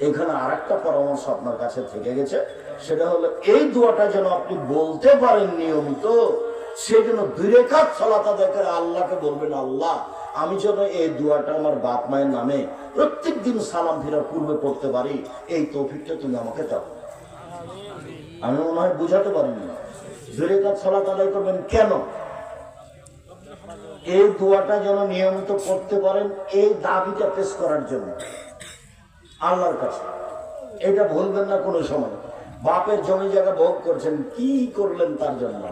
এখানে আর একটা পরামর্শ আপনার কাছে থেকে গেছে, সেটা হলো এই দোয়াটা যেন আপনি বলতে পারেন নিয়মিত। সেই জন্য 2 রাকাত সালাত আদায় করে আল্লাহকে বলবেন, আল্লাহ আমি যেন এই দোয়াটা আমার বাপ মায়ের নামে প্রত্যেক দিন সালাম ফেরার পূর্বে পড়তে পারি, এই তৌফিকটা তুমি আমাকে দাও। আমি মনে হয় বুঝাতে পারিনি। 2 রাকাত সালাত আদায় করবেন কেন? এই দোয়াটা যেন নিয়মিত পড়তে পারেন, এই দাবিটা পেশ করার জন্য আল্লাহর কাছে। এটা ভুলবেন না কোনো সময়। বাপের জমি জায়গা ভোগ করছেন, কি করলেন তার জন্য?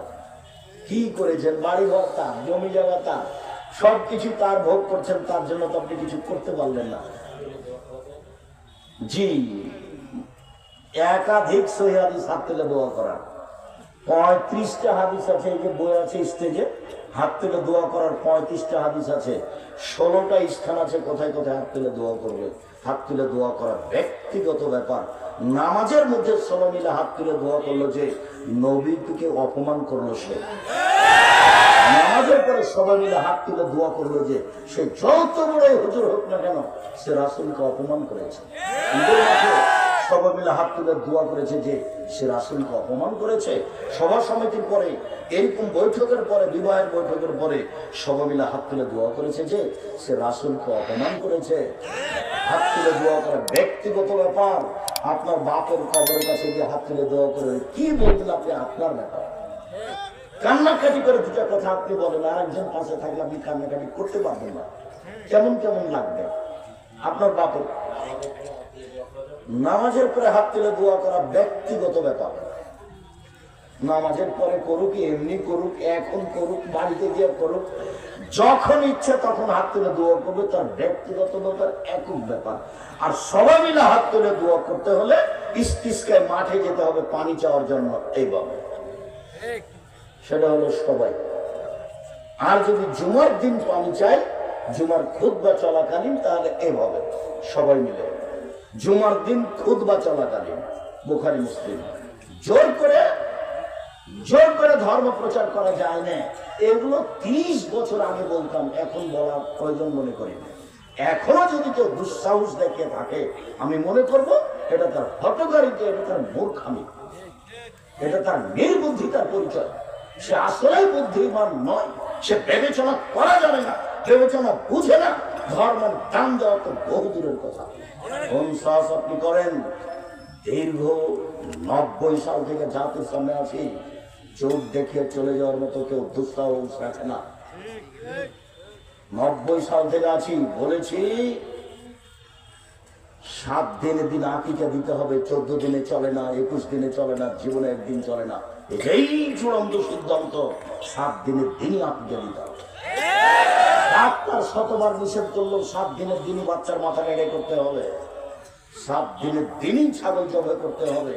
কি করেছেন? বাড়ি ঘর তার, জমি জায়গা তার, সবকিছু তার, ভোগ করছেন, তার জন্য তো আপনি কিছু করতে পারলেন না। জি, একাধিক সহিহ হাদিস হাত তুলে দোয়া করার 35টা হাদিস আছে। এই যে বই আছে স্টেজে, হাত তুলে দোয়া করার 35টা হাদিস আছে। 16টা স্থান আছে কোথায় কোথায় হাত তুলে দোয়া করবে। হাত তুলে দোয়া করা ব্যক্তিগত ব্যাপার। নামাজের মধ্যে সবাই মিলে হাত তুলে দোয়া করলো যে নবীকে অপমান করলো সে। নামাজের পরে সবাই মিলে হাত তুলে দোয়া করলো যে সে যত বড় হুজুর হোক না কেন, সে রাসূলকে অপমান করেছে। সবাই মিলে হাত তুলে দোয়া করেছে যে সে রাসূলকে অপমান করেছে। সভা সমিতির পরে, এরকম বৈঠকের পরে, বিবাহের বৈঠকের পরে সবাই মিলে হাত তুলে দোয়া করেছে যে সে রাসূলকে অপমান করেছে। হাত তুলে দোয়া করা ব্যক্তিগত ব্যাপার। আপনার বাপের কবরের কাছে গিয়ে হাত তুলে দোয়া করে কি বলবেন আপনি, আপনার ব্যাপার। কান্নাকাটি করে 2টা কথা আপনি বলেন, আর একজন পাশে থাকলে আপনি কান্নাকাটি করতে পারবেন না, কেমন কেমন লাগবে আপনার বাপের। নামাজের পরে হাত তুলে দোয়া করা ব্যক্তিগত ব্যাপার। নামাজের পরে করুক, এমনি করুক, এখন করুক, বাড়িতে গিয়ে করুক, যখন ইচ্ছে তখন হাত তুলে দোয়া করবে, তার ব্যক্তিগত ব্যাপার, একক ব্যাপার। আর সবাই মিলে হাত তুলে দোয়া করতে হলে ইস্তিসকায় মাঠে যেতে হবে পানি চাওয়ার জন্য, এইভাবে। সেটা হলো সবাই। আর যদি জুমার দিন পানি চাই, জুমার খুতবা চলাকালীন, তাহলে এইভাবে সবাই মিলে। জুমার দিন খুতবা চলাকালীন, বুখারী মুসলিম। জোর করে ধর্ম প্রচার করা যায় না। এগুলো 30 বছর আগে বলতাম, এখন বলার প্রয়োজন মনে করি না। এখনো যদি কেউ দুঃসাহস দেখিয়ে থাকে, আমি মনে করব এটা তার হঠকারিতা, এটা তার মূর্খামি, এটা তার নির্বুদ্ধিতার পরিচয়। সে আসলেই বুদ্ধিমান নয়, সে বিবেচনা করা যাবে না, বিবেচনা বুঝে না। ধর্মের দাম দেওয়া তো বহুদূরের কথা। কোন সাহস আপনি করেন? দীর্ঘ 90 সাল থেকে জাতির সামনে আছি, চোখ দেখে চলে যাওয়ার মতো কেউ দুঃসাহস রাখে না। 90 সাল থেকে আছি, বলেছি 7 দিনের দিন আকিকা দিতে হবে, 14 দিনে চলে না, 21 দিনে চলে না, জীবনে একদিন চলে না। এটাই চূড়ান্ত সিদ্ধান্ত, 7 দিনের দিনই আকিকা দিতে হবে। ডাক্তার শতবার নিষেধ করলেও 7 দিনের দিনই বাচ্চার মাথা নেড়ে করতে হবে, 7 দিনের দিনই ছাগল জবাই করতে হবে।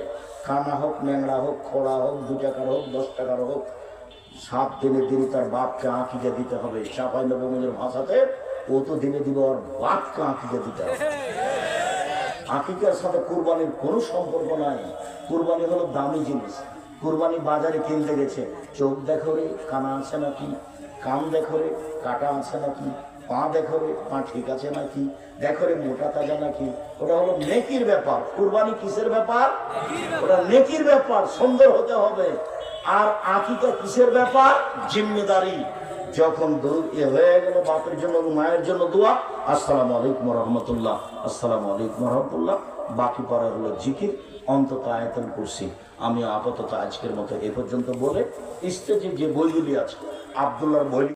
কানা হোক, ন্যাংরা হোক, খোড়া হোক, 2 টাকার হোক, 10 টাকার হোক, 7 দিনের দিনই তার বাপকে আকিকা দিতে হবে। চাপাই নবগঞ্জের ভাষাতে ও তো দিনে দিব, আর বাপকে আকিকা দিতে হবে। আকিকার সাথে কুরবানির কোনো সম্পর্ক নাই। কুরবানি হলো দামি জিনিস। কুরবানি বাজারে কিনতে গেছে, চোখ দেখো রে কানা আছে নাকি, কান দেখো রে কাটা আছে নাকি, পা দেখো রে পা ঠিক আছে নাকি, দেখো রে মোটা তাজা নাকি। ওটা হলো নেকির ব্যাপার। কুরবানি কিসের ব্যাপার? ওটা নেকির ব্যাপার, সুন্দর হতে হবে। আর আকিকা কিসের ব্যাপার? জিম্মেদারি। যখন হয়ে গেল বাপের জন্য মায়ের জন্য দোয়া, আসসালামু আলাইকুম রহমতুল্লাহ, আসসালামু আলাইকুম রহমতুল্লাহ, বাকি পরে হলো জিকির, অন্তত আয়াতুল কুরসি। আমি আপাতত আজকের মতো এ পর্যন্ত বলে, স্টেজে যে বইগুলি আছে আব্দুল্লাহর বই